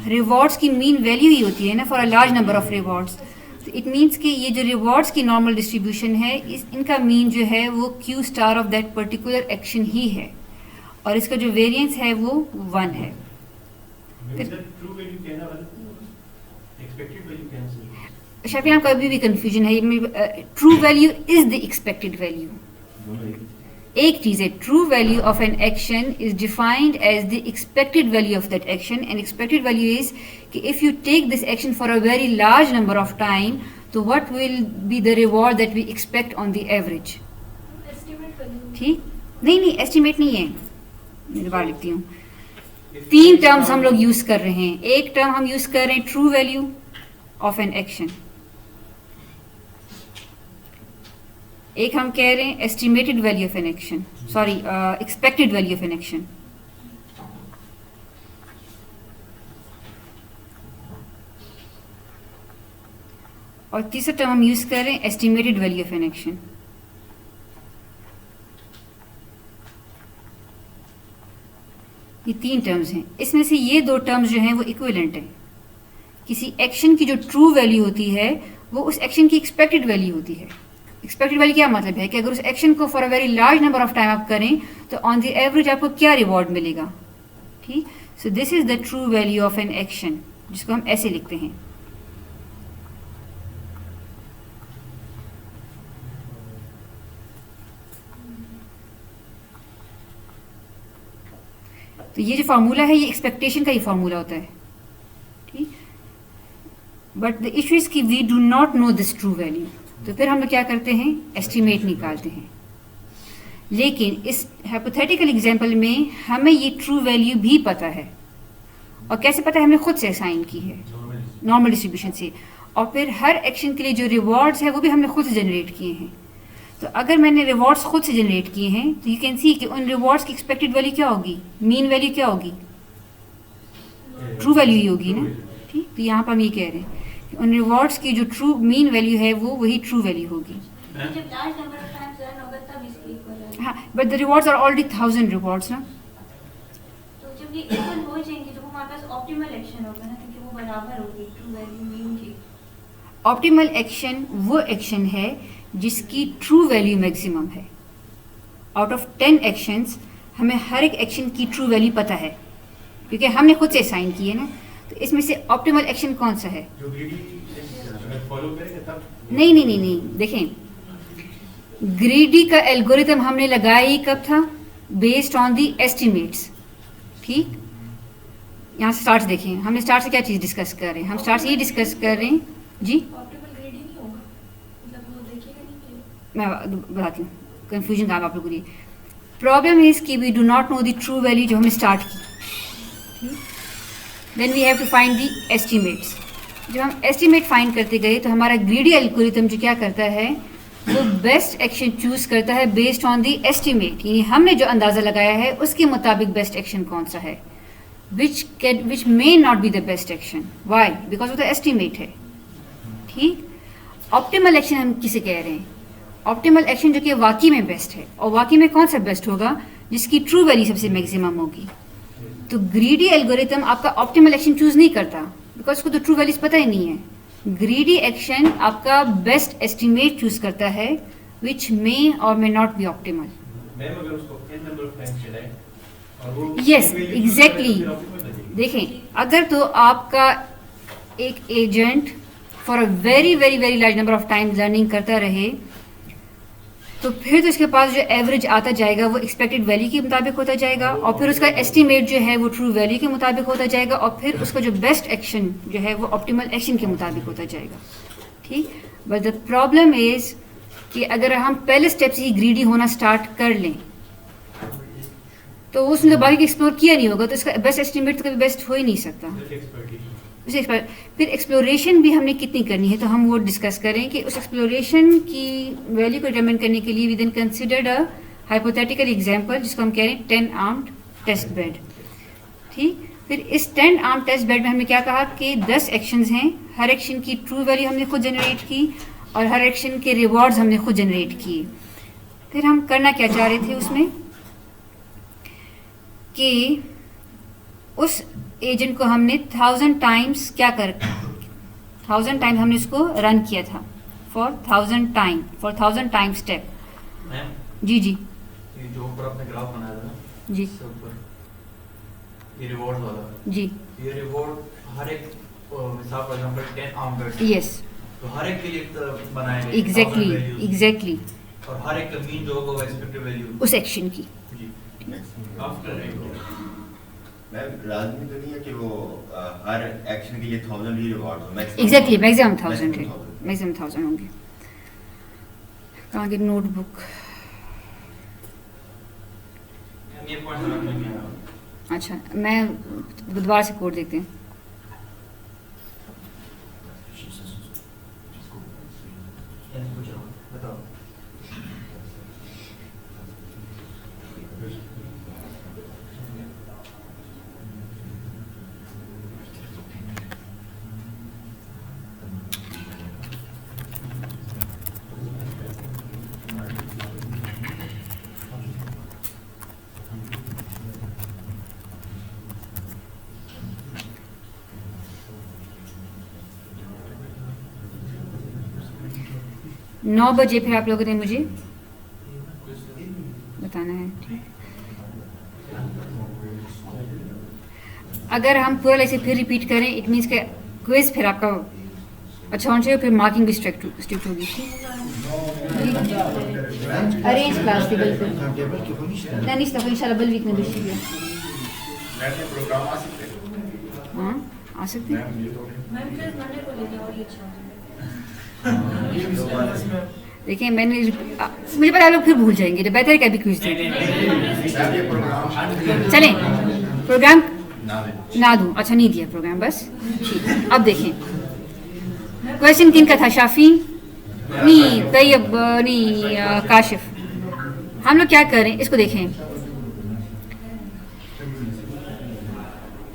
रिवॉर्ड्स की मीन वैल्यू ही होती है ना for a large number of rewards. तो इट मीन्स कि ये जो रिवॉर्ड्स की नॉर्मल डिस्ट्रीब्यूशन है, इनका मीन जो है वो Q star of that particular action ही है, और इसका जो वेरिएंस है वो 1 है। ट्रू वैल्यू कहना वाला एक्सपेक्टेड वैल्यू कहना सही। शायद आपका अभी भी कंफ्यूजन है, true value is the expected value. एक चीज है, true value of an action is defined as the expected value of that action, and expected value is कि if you take this action for a very large number of time, तो what will be the reward that we expect on the average. Estimate value. ठीक, नहीं एस्टिमेट नहीं है, मैं दोबारा लिखती हूँ। 3 टर्म्स हम लोग यूज कर रहे हैं। एक टर्म हम यूज कर रहे हैं true value of an action, एक हम कह रहे हैं estimated value of an action, sorry expected value of an action. और तीसरा टर्म हम यूज कर रहे हैं estimated value of an action. ये 3 टर्म्स हैं, इसमें से ये 2 टर्म्स जो हैं वो इक्विवेलेंट हैं। किसी एक्शन की जो ट्रू वैल्यू होती है वो उस एक्शन की एक्सपेक्टेड वैल्यू होती है। एक्सपेक्टेड वैल्यू क्या मतलब है कि अगर उस एक्शन को for a very large number of time आप करें तो ऑन द एवरेज आपको क्या रिवॉर्ड मिलेगा। ठीक, so this is the true value of an action, जिसको हम ऐसे लिखते हैं। तो ये जो फार्मूला है ये एक्सपेक्टेशन का ही फार्मूला होता है। ठीक, बट द इशू इज कि we do not know this true value, तो फिर हम लोग क्या करते हैं, एस्टिमेट निकालते हैं। लेकिन इस हाइपोथेटिकल एग्जांपल में हमें ये ट्रू वैल्यू भी पता है, और कैसे पता है? हमने खुद से असाइन की है, नॉर्मल डिस्ट्रीब्यूशन से। और फिर हर एक्शन के लिए जो रिवॉर्ड्स है वो भी हमने खुद से जनरेट किए हैं। तो अगर मैंने रिवॉर्ड्स खुद से जनरेट किए हैं तो यू कैन सी कि उन रिवॉर्ड्स की एक्सपेक्टेड वैल्यू क्या होगी, मीन वैल्यू क्या होगी, ट्रू वैल्यू ही होगी ना। ठीक, तो यहाँ पर हम ये कह रहे हैं कि उन रिवॉर्ड्स की जो ट्रू मीन वैल्यू है वो वही ट्रू वैल्यू होगी। जब large number of times run होगा तब इसके इक्वल है। हाँ, but the rewards are already 1000 rewards ना। तो जब ये इक्वल हो जाएंगे तो वो हमारे पास ऑप्टिमल एक्शन होगा ना, क्योंकि वो बराबर होगी ट्रू वैल्यू मीन की। ऑप्टिमल एक्शन वो एक्शन है जिसकी ट्रू वैल्यू मैक्सिमम है। आउट ऑफ 10 एक्शंस हमें हर एक एक्शन की ट्रू वैल्यू पता है क्योंकि हमने खुद से असाइन की है ना। तो इसमें से ऑप्टिमल एक्शन कौन सा है? जो ग्रीडी अगर फॉलो करेंगे तब नहीं, देखें, ग्रीडी का एल्गोरिथम हमने लगाया ही कब था? Based on the estimates. ठीक, यहाँ से स्टार्ट से देखें, हमने स्टार्ट से क्या चीज़ डिस्कस कर रहे हैं? हम स्टार्ट से ये डिस्कस कर रहे हैं जी। ऑप्टिमल ग्रेड ही नहीं होगा, मतलब वो देखेगा नहीं कि मैं बताती हूँ कंफ्यूजन कहाँ आप लोगों की। प्रॉब्लम इज कि we do not know the true value जो हमने स्टार्ट की। Then we have to find the estimates. जब हम एस्टिमेट फाइंड करते गए तो हमारा ग्रीडी एल्गोरिथम जो क्या करता है वो बेस्ट एक्शन चूज करता है बेस्ड ऑन दी एस्टिमेट, यानी हमने जो अंदाज़ा लगाया है उसके मुताबिक बेस्ट एक्शन कौन सा है, which may not be the best action. Why? Because of the estimate है। ठीक, ऑप्टिमल एक्शन हम किसे कह रहे हैं? ऑप्टिमल एक्शन जो कि वाकई में बेस्ट है। और वाकई में कौन सा बेस्ट होगा? जिसकी ट्रू वैल्यू सबसे मैक्सिमम होगी। तो ग्रीडी एल्गोरिथम आपका ऑप्टिमल एक्शन चूज नहीं करता बिकॉज उसको तो ट्रू वैल्यूज पता ही नहीं है। ग्रीडी एक्शन आपका बेस्ट एस्टिमेट चूज करता है विच मे और मे नॉट बी ऑप्टिमल। मैम अगर उसको n नंबर ऑफ टाइम्स चलाएं और वो Yes, same value exactly. फिर optimal लगेगी। देखें, अगर तो आपका एक agent for a very very very large number of time learning करता रहे तो फिर तो इसके पास जो एवरेज आता जाएगा वो एक्सपेक्टेड वैल्यू के मुताबिक होता जाएगा और फिर उसका एस्टिमेट जो है वो ट्रू वैल्यू के मुताबिक होता जाएगा और फिर उसका जो बेस्ट एक्शन जो है वो ऑप्टिमल एक्शन के मुताबिक होता जाएगा। ठीक, बट द प्रॉब्लम इज कि अगर हम पहले स्टेप से ही ग्रीडी होना स्टार्ट कर लें तो उसने तो बाकी एक्सप्लोर किया नहीं होगा तो इसका बेस्ट एस्टिमेट तो कभी बेस्ट हो ही नहीं सकता। Self exploitation। फिर एक्सप्लोरेशन भी हमने कितनी करनी है तो हम वो डिस्कस करें कि उस एक्सप्लोरेशन की वैल्यू को डिटरमिन करने के लिए we then considered a hypothetical example जिसको हम कह रहे हैं 10 आर्म्ड टेस्ट बेड। ठीक, फिर इस 10 आर्म टेस्ट बेड में हमने क्या कहा कि 10 एक्शंस हैं, हर एक्शन की ट्रू वैल्यू हमने खुद जनरेट की और हर एक्शन के रिवॉर्ड्स हमने खुद जनरेट किए। फिर हम करना क्या चाह रहे थे उसमें कि उस एजेंट को हमने 1000 टाइम्स क्या कर 1000 टाइम हमने उसको रन किया था फॉर 1000 टाइम स्टेप। मैम जी जी ये जो ऊपर आपने ग्राफ बनाया था ना, जी इससे ऊपर ये रिवॉर्ड वाला, जी ये रिवॉर्ड हर एक मिसाल for example 10 arm bed yes तो हर एक के लिए बनाए गए एग्जैक्टली और हर एक का मीन जो होगा वो एक्सपेक्टेड वैल्यू उस एक्शन की। जी। After मैम राजनीति तो नहीं है कि वो हर एक्शन के लिए 1000 ही रिवॉर्ड हो। एग्जैक्टली मैक्सिमम 1000 है, Maximum 1000। मैक्सिमम 1000 होंगे। कहाँ की नोटबुक? ये पॉइंट समझ में नहीं आया। अच्छा, मैं दोबारा से कोड देखते हैं। बताओ। 9 बजे फिर आप लोगों ने मुझे बताना है। अगर हम पूरा ऐसे फिर रिपीट करें इट मीन्स के क्विज फिर आपका अच्छा होना चाहिए, फिर मार्किंग भी स्ट्रिक्ट होगी। अरेंज क्लास थी बिल्कुल नहीं तो इंशाल्लाह बल वीक में दूसरी है। मैम प्रोग्राम आ सकते हैं? हाँ आ सकते हैं। मैम ये तो मैम प्लीज मंडे को लेते और ये अच्छा हो देखिए मैंने मुझे पता है आप लोग फिर भूल जाएंगे तो बेहतर है कि अभी क्विज दें। मैम ये प्रोग्राम चलें प्रोग्राम ना दूं, अच्छा नहीं दिया प्रोग्राम बस, ठीक। अब देखें क्वेश्चन किन का था, शाफी नहीं, तैयब नहीं, काशिफ। हम लोग क्या करें, इसको देखें,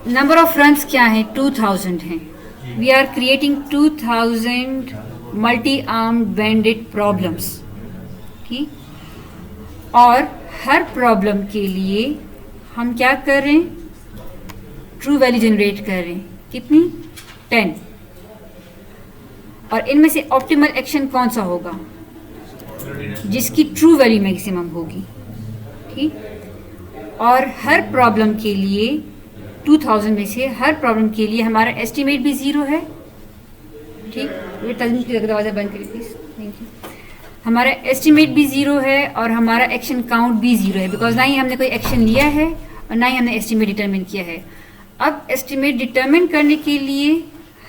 नंबर ऑफ रन्स क्या है, 2000 हैं। We are creating 2000 multi arm bandit problems, ठीक। और हर प्रॉब्लम के लिए हम क्या कर रहे हैं, ट्रू वैल्यू जनरेट कर रहे हैं, कितनी, 10। और इनमें से ऑप्टिमल एक्शन कौन सा होगा, जिसकी ट्रू वैल्यू मैक्सिमम होगी, ठीक। और हर प्रॉब्लम के लिए 2000 में से हर प्रॉब्लम के लिए हमारा एस्टिमेट भी 0 है, ठीक। ये तजमीज़ की दरवाज़ा बंद करिए प्लीज़, थैंक यू। हमारा एस्टिमेट भी 0 है और हमारा एक्शन काउंट भी 0 है, बिकॉज ना ही हमने कोई एक्शन लिया है और ना ही हमने एस्टिमेट डिटरमिन किया है। अब एस्टिमेट डिटरमिन करने के लिए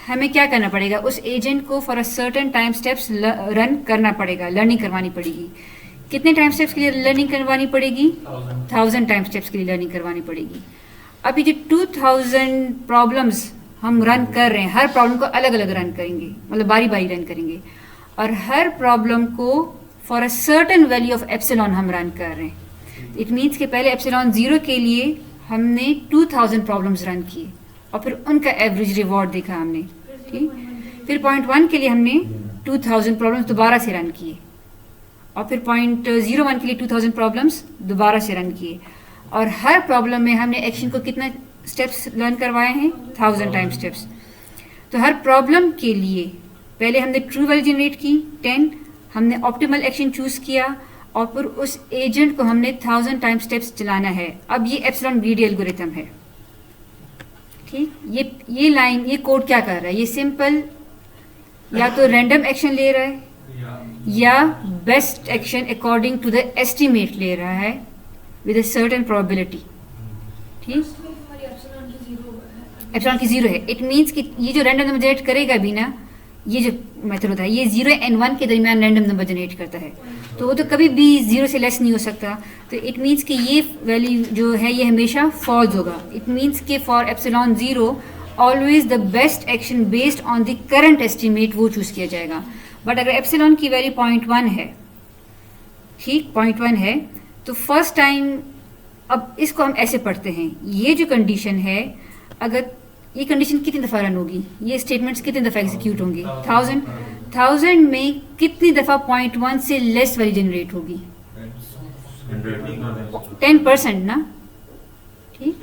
हमें क्या करना पड़ेगा, उस एजेंट को for a certain time steps run करना पड़ेगा, लर्निंग करवानी पड़ेगी। कितने टाइम स्टेप्स के लिए लर्निंग करवानी पड़ेगी, 1000 टाइम स्टेप्स के लिए लर्निंग करवानी पड़ेगी। अब ये जो 2000 प्रॉब्लम्स हम रन कर रहे हैं, हर प्रॉब्लम को अलग अलग रन करेंगे, मतलब बारी बारी रन करेंगे, और हर प्रॉब्लम को for a certain value of epsilon हम रन कर रहे हैं। इट मीन्स कि पहले एप्सिलॉन 0 के लिए हमने 2000 प्रॉब्लम्स रन किए और फिर उनका एवरेज रिवॉर्ड देखा हमने, ठीक। फिर पॉइंट 1 के लिए हमने 2000 प्रॉब्लम्स दोबारा से रन किए और फिर पॉइंट 01 के लिए 2000 प्रॉब्लम्स दोबारा से रन किए, और हर प्रॉब्लम में हमने एक्शन को कितना स्टेप्स लर्न करवाए हैं, 1000 टाइम स्टेप्स। तो हर प्रॉब्लम के लिए पहले हमने ट्रू वैल्यू जनरेट की 10, हमने ऑप्टिमल एक्शन चूज किया और फिर उस एजेंट को हमने 1000 टाइम स्टेप्स चलाना है। अब ये एप्सिलॉन ग्रीडी एल्गोरिथम है, ठीक। ये लाइन, ये कोड क्या कर रहा है, ये सिंपल या तो रैंडम एक्शन ले रहा है या best action according to the estimate ले रहा है विद अ सर्टेन प्रोबेबिलिटी, ठीक। एप्सिलॉन की 0 है, इट मीन्स कि ये जो रैंडम नंबर जनरेट करेगा भी ना, ये जो मेथड होता है ये 0 and 1 के दरमियान रैंडम नंबर जनरेट करता है, तो वो तो कभी भी 0 से लेस नहीं हो सकता। तो इट मीन्स कि ये वैल्यू जो है ये हमेशा फॉल्स होगा। इट मीन्स कि for epsilon 0 always the best action based on the current estimate वो चूज़ किया जाएगा। बट अगर एप्सिलॉन की वैल्यू 0.1 है, ठीक, 0.1 है, तो फर्स्ट टाइम, अब इसको हम ऐसे पढ़ते हैं, ये जो कंडीशन है, अगर ये कंडीशन कितनी दफ़ा रन होगी, ये स्टेटमेंट्स कितनी दफ़ा एग्जीक्यूट होंगे, 1000 में कितनी दफ़ा 0.1 से लेस वैल्यू जनरेट होगी, 10% ना, ठीक।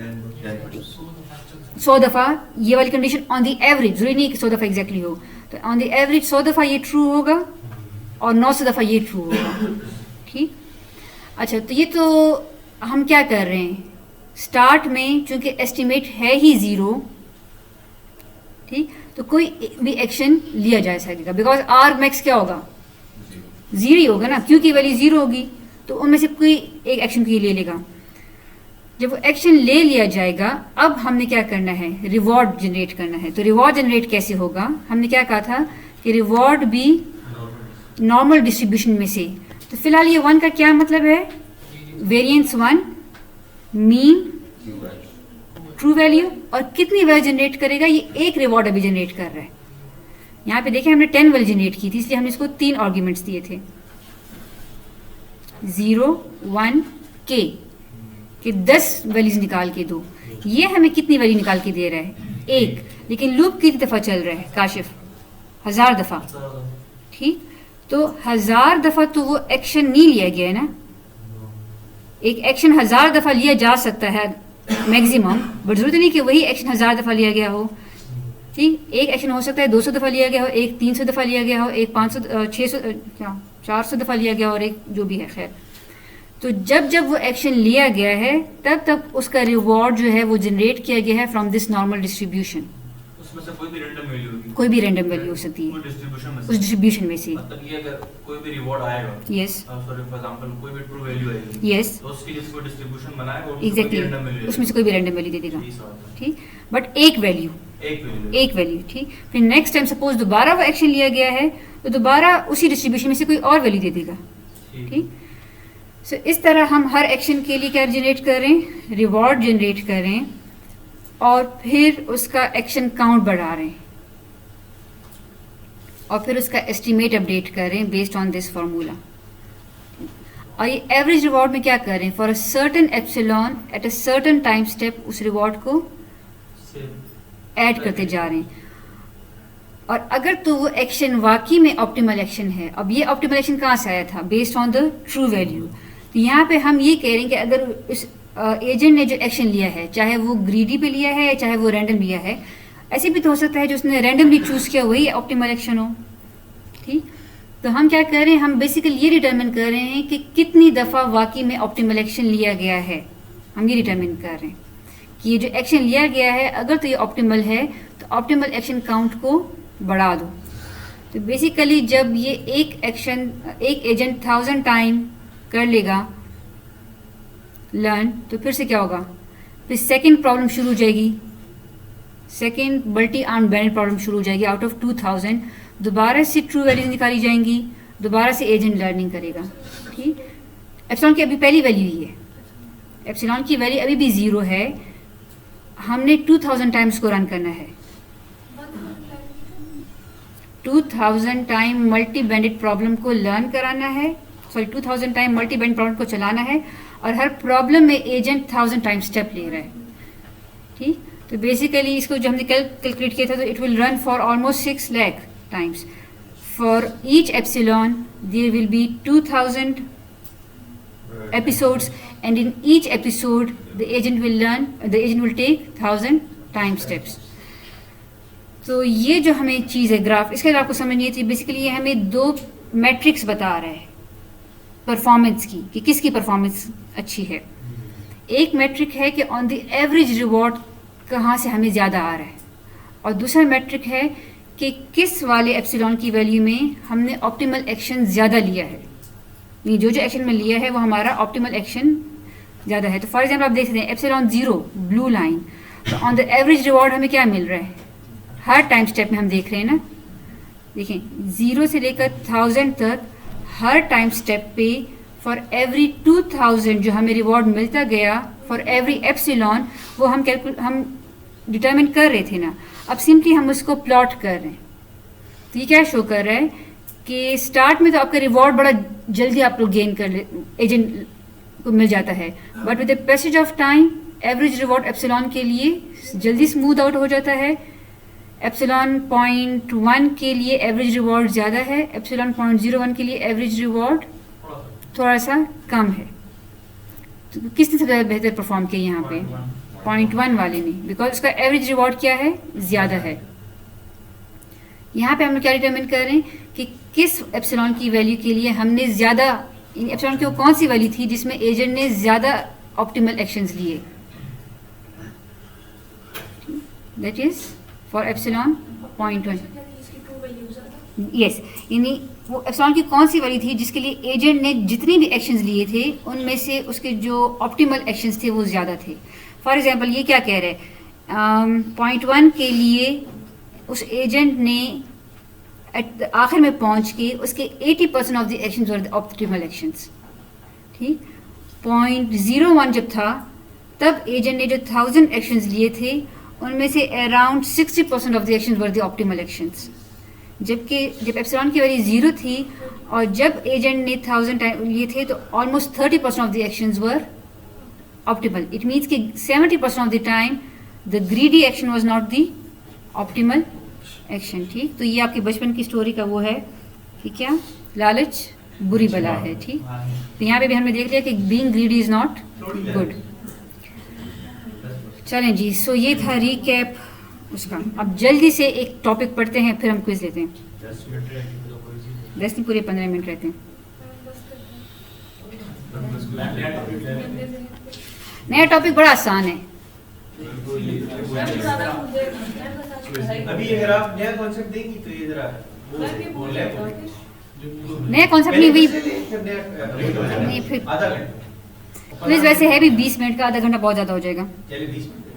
100 दफ़ा ये वाली कंडीशन ऑन द एवरेज, जरूरी नहीं कि 100 दफ़ा एग्जैक्टली हो, तो ऑन द एवरेज 100 दफ़ा ये ट्रू होगा और 900 दफ़ा ये ट्रू होगा, ठीक। अच्छा, तो ये तो हम क्या कर रहे हैं, स्टार्ट में चूंकि एस्टिमेट है ही 0, ठीक, तो कोई भी एक्शन लिया जा सकेगा, बिकॉज आर मैक्स क्या होगा, 0 ही होगा ना, क्योंकि वैल्यू 0 होगी, तो उनमें से कोई एक एक्शन को ये ले लेगा। जब वो एक्शन ले लिया जाएगा, अब हमने क्या करना है, रिवॉर्ड जनरेट करना है। तो रिवॉर्ड जनरेट कैसे होगा, हमने क्या कहा था कि रिवॉर्ड भी नॉर्मल डिस्ट्रीब्यूशन में से, तो फिलहाल ये 1 का क्या मतलब है, वेरिएंस 1, मीन, ट्रू वैल्यू, और कितनी वैल्यू जनरेट करेगा, ये एक रिवॉर्ड अभी जनरेट कर रहा है। यहाँ पे देखिए हमने 10 वैल्यू जनरेट की थी, इसलिए हमने इसको 3 आर्ग्यूमेंट्स दिए थे, 0, 1, k कि 10 वैल्यूज निकाल के दो। ये हमें कितनी वैल्यू निकाल के दे रहा है, 1, लेकिन लूप कितनी दफ़ा चल रहा है काशिफ, 1000 दफ़ा, ठीक। तो 1000 दफ़ा तो वो एक्शन नहीं लिया गया है ना, एक एक्शन 1000 दफ़ा लिया जा सकता है मैक्सिमम, बट जरूरत नहीं कि वही एक्शन 1000 दफ़ा लिया गया हो, ठीक। एक एक्शन हो सकता है 200 दफ़ा लिया गया हो, एक 300 दफ़ा लिया गया हो, एक 500, 600, क्या 400 दफ़ा लिया गया हो, और एक जो भी है, खैर। तो जब जब वो एक्शन लिया गया है तब तब उसका रिवॉर्ड जो है वो जनरेट किया गया है फ्रॉम दिस नॉर्मल डिस्ट्रीब्यूशन। उसमें से कोई भी रैंडम वैल्यू होगी, कोई भी रैंडम वैल्यू हो सकती है उस डिस्ट्रीब्यूशन में से। मतलब ये अगर कोई भी रिवॉर्ड आएगा, यस, सॉरी फॉर एग्जांपल कोई भी ट्रू वैल्यू आएगी, यस, तो उसके लिए कोई डिस्ट्रीब्यूशन बनाएगा और एग्जैक्टली उसमें से कोई भी रैंडम वैल्यू दे देगा, ठीक। बट एक वैल्यू, ठीक। फिर नेक्स्ट टाइम सपोज दोबारा वो एक्शन लिया गया है तो दोबारा उसी डिस्ट्रीब्यूशन में से कोई और वैल्यू दे देगा, ठीक। सो इस तरह हम हर एक्शन के लिए क्या जनरेट कर रहे हैं, रिवॉर्ड जनरेट कर रहे हैं और फिर उसका एक्शन काउंट बढ़ा रहे हैं और फिर उसका एस्टिमेट अपडेट कर रहे हैं बेस्ड ऑन दिस फार्मूला। और ये एवरेज रिवॉर्ड में क्या कर रहे हैं, for a certain epsilon eight a certain time step उस रिवॉर्ड को ऐड करते जा रहे हैं। और अगर तो वो एक्शन वाकई में ऑप्टिमल एक्शन है, अब ये ऑप्टिमल एक्शन कहाँ से आया था, based on the true value. तो यहाँ पे हम ये कह रहे हैं कि अगर इस एजेंट ने जो एक्शन लिया है, चाहे वो ग्रीडी पे लिया है चाहे वो रैंडम लिया है, ऐसे भी तो हो सकता है जो उसने रैंडमली चूज किया वही ऑप्टिमल एक्शन हो। ठीक, तो हम क्या कर रहे हैं, हम बेसिकली ये डिटरमिन कर रहे हैं कि कितनी दफ़ा वाकई में ऑप्टिमल एक्शन लिया गया है। हम ये डिटरमिन कर रहे हैं कि ये जो एक्शन लिया गया है अगर तो ये ऑप्टिमल है तो ऑप्टिमल एक्शन काउंट को बढ़ा दो। तो बेसिकली जब ये एक एजेंट 1000 टाइम कर लेगा लर्न, तो फिर से क्या होगा, फिर सेकंड प्रॉब्लम शुरू हो जाएगी, सेकंड मल्टी आर्म बैंडेड प्रॉब्लम शुरू हो जाएगी। आउट ऑफ 2000 दोबारा से ट्रू वैल्यूज निकाली जाएंगी, दोबारा से एजेंट लर्निंग करेगा। ठीक, एप्सिलॉन की अभी पहली वैल्यू ही है, एप्सिलॉन की वैल्यू अभी भी 0 है, हमने 2000 टाइम्स को रन करना है, 2000 टाइम मल्टी बैंडेड प्रॉब्लम को लर्न कराना है, 2000 टाइम मल्टी बैंडेड प्रॉब्लम को चलाना है और हर प्रॉब्लम में एजेंट 1000 टाइम स्टेप ले रहा है। ठीक, तो बेसिकली इसको जो हमने कैलकुलेट किया था तो it will run for almost 6 lakh times. For each epsilon there will be 2000 episodes and in each episode the agent will take 1000 time steps। तो ये जो हमें चीज़ है ग्राफ, इसके अगर आपको समझनी थी, बेसिकली ये हमें 2 मैट्रिक्स बता रहा है परफॉर्मेंस की कि किसकी परफॉर्मेंस अच्छी है। एक मैट्रिक है कि ऑन द एवरेज रिवॉर्ड कहाँ से हमें ज़्यादा आ रहा है, और दूसरा मैट्रिक है कि किस वाले एप्सिलॉन की वैल्यू में हमने ऑप्टिमल एक्शन ज़्यादा लिया है, ये जो एक्शन में लिया है वो हमारा ऑप्टिमल एक्शन ज़्यादा है। तो फॉर एग्जाम्पल आप देख सकते हैं एप्सिलॉन 0 ब्लू लाइन, तो ऑन द एवरेज रिवॉर्ड हमें क्या मिल रहा है, हर टाइम स्टेप में हम देख रहे हैं ना, देखें 0 से लेकर 1000 तक हर टाइम स्टेप पे फॉर एवरी 2000 जो हमें रिवॉर्ड मिलता गया फॉर एवरी एप्सिलॉन, वो हम डिटरमिन कर रहे थे ना, अब सिंपली हम उसको प्लॉट कर रहे हैं। तो ये क्या शो कर रहा है कि स्टार्ट में तो आपका रिवॉर्ड बड़ा जल्दी आप लोग गेन कर ले, एजेंट को मिल जाता है, but with the passage of time average reward epsilon के लिए जल्दी स्मूथ आउट हो जाता है। एप्सिलॉन 0.1 के लिए एवरेज रिवॉर्ड ज़्यादा है, एप्सिलॉन 0.01 के लिए एवरेज रिवॉर्ड थोड़ा सा कम है। तो किसने सबसे ज़्यादा बेहतर परफॉर्म किया यहाँ पे, 0.1 वाले ने, बिकॉज उसका एवरेज रिवॉर्ड क्या है, ज़्यादा है। यहाँ पे हम क्या डिटरमिन कर रहे हैं कि किस एप्सिलॉन की वैल्यू के लिए हमने ज़्यादा, एप्सिलॉन की वो कौन सी वैल्यू थी जिसमें एजेंट ने ज़्यादा ऑप्टिमल एक्शंस लिए, that is for epsilon 0.1। Yes, यानी वो एप्सिलॉन की कौन सी वैल्यू थी जिसके लिए एजेंट ने जितने भी एक्शंस लिए थे उनमें से उसके जो ऑप्टिमल एक्शंस थे वो ज़्यादा थे। फॉर एग्जांपल ये क्या कह रहे हैं, 0.1 के लिए उस एजेंट ने आखिर में पहुंच के उसके 80% of the actions were optimal actions. ठीक, 0.01 जब था तब एजेंट ने जो 1000 एक्शंस लिए थे उनमें से around 60% of the actions were the optimal actions, जबकि जब एप्सिलॉन की वैल्यू 0 थी और जब एजेंट ने 1000 टाइम लिए थे तो almost 30% of the actions were optimal. It means कि 70% of the time the greedy action was not the optimal action. ठीक, तो ये आपके बचपन की स्टोरी का वो है कि क्या लालच बुरी बला है। ठीक, तो यहाँ पे भी हमने देख लिया कि being greedy is not good. चलें जी, सो ये था रीकैप उसका। अब जल्दी से एक टॉपिक पढ़ते हैं फिर हम क्विज लेते हैं। 10 नहीं, पूरे 15 मिनट रहते हैं। नया टॉपिक बड़ा आसान है। अभी अगर आप नया कॉन्सेप्ट देंगी तो ये जरा नया कॉन्सेप्ट नहीं हुई नहीं, फिर आधा घंटा क्विज वैसे है भी 20 मिनट का, आधा घंटा बहुत ज़्यादा हो जाएगा। चलिए 20 मिनट।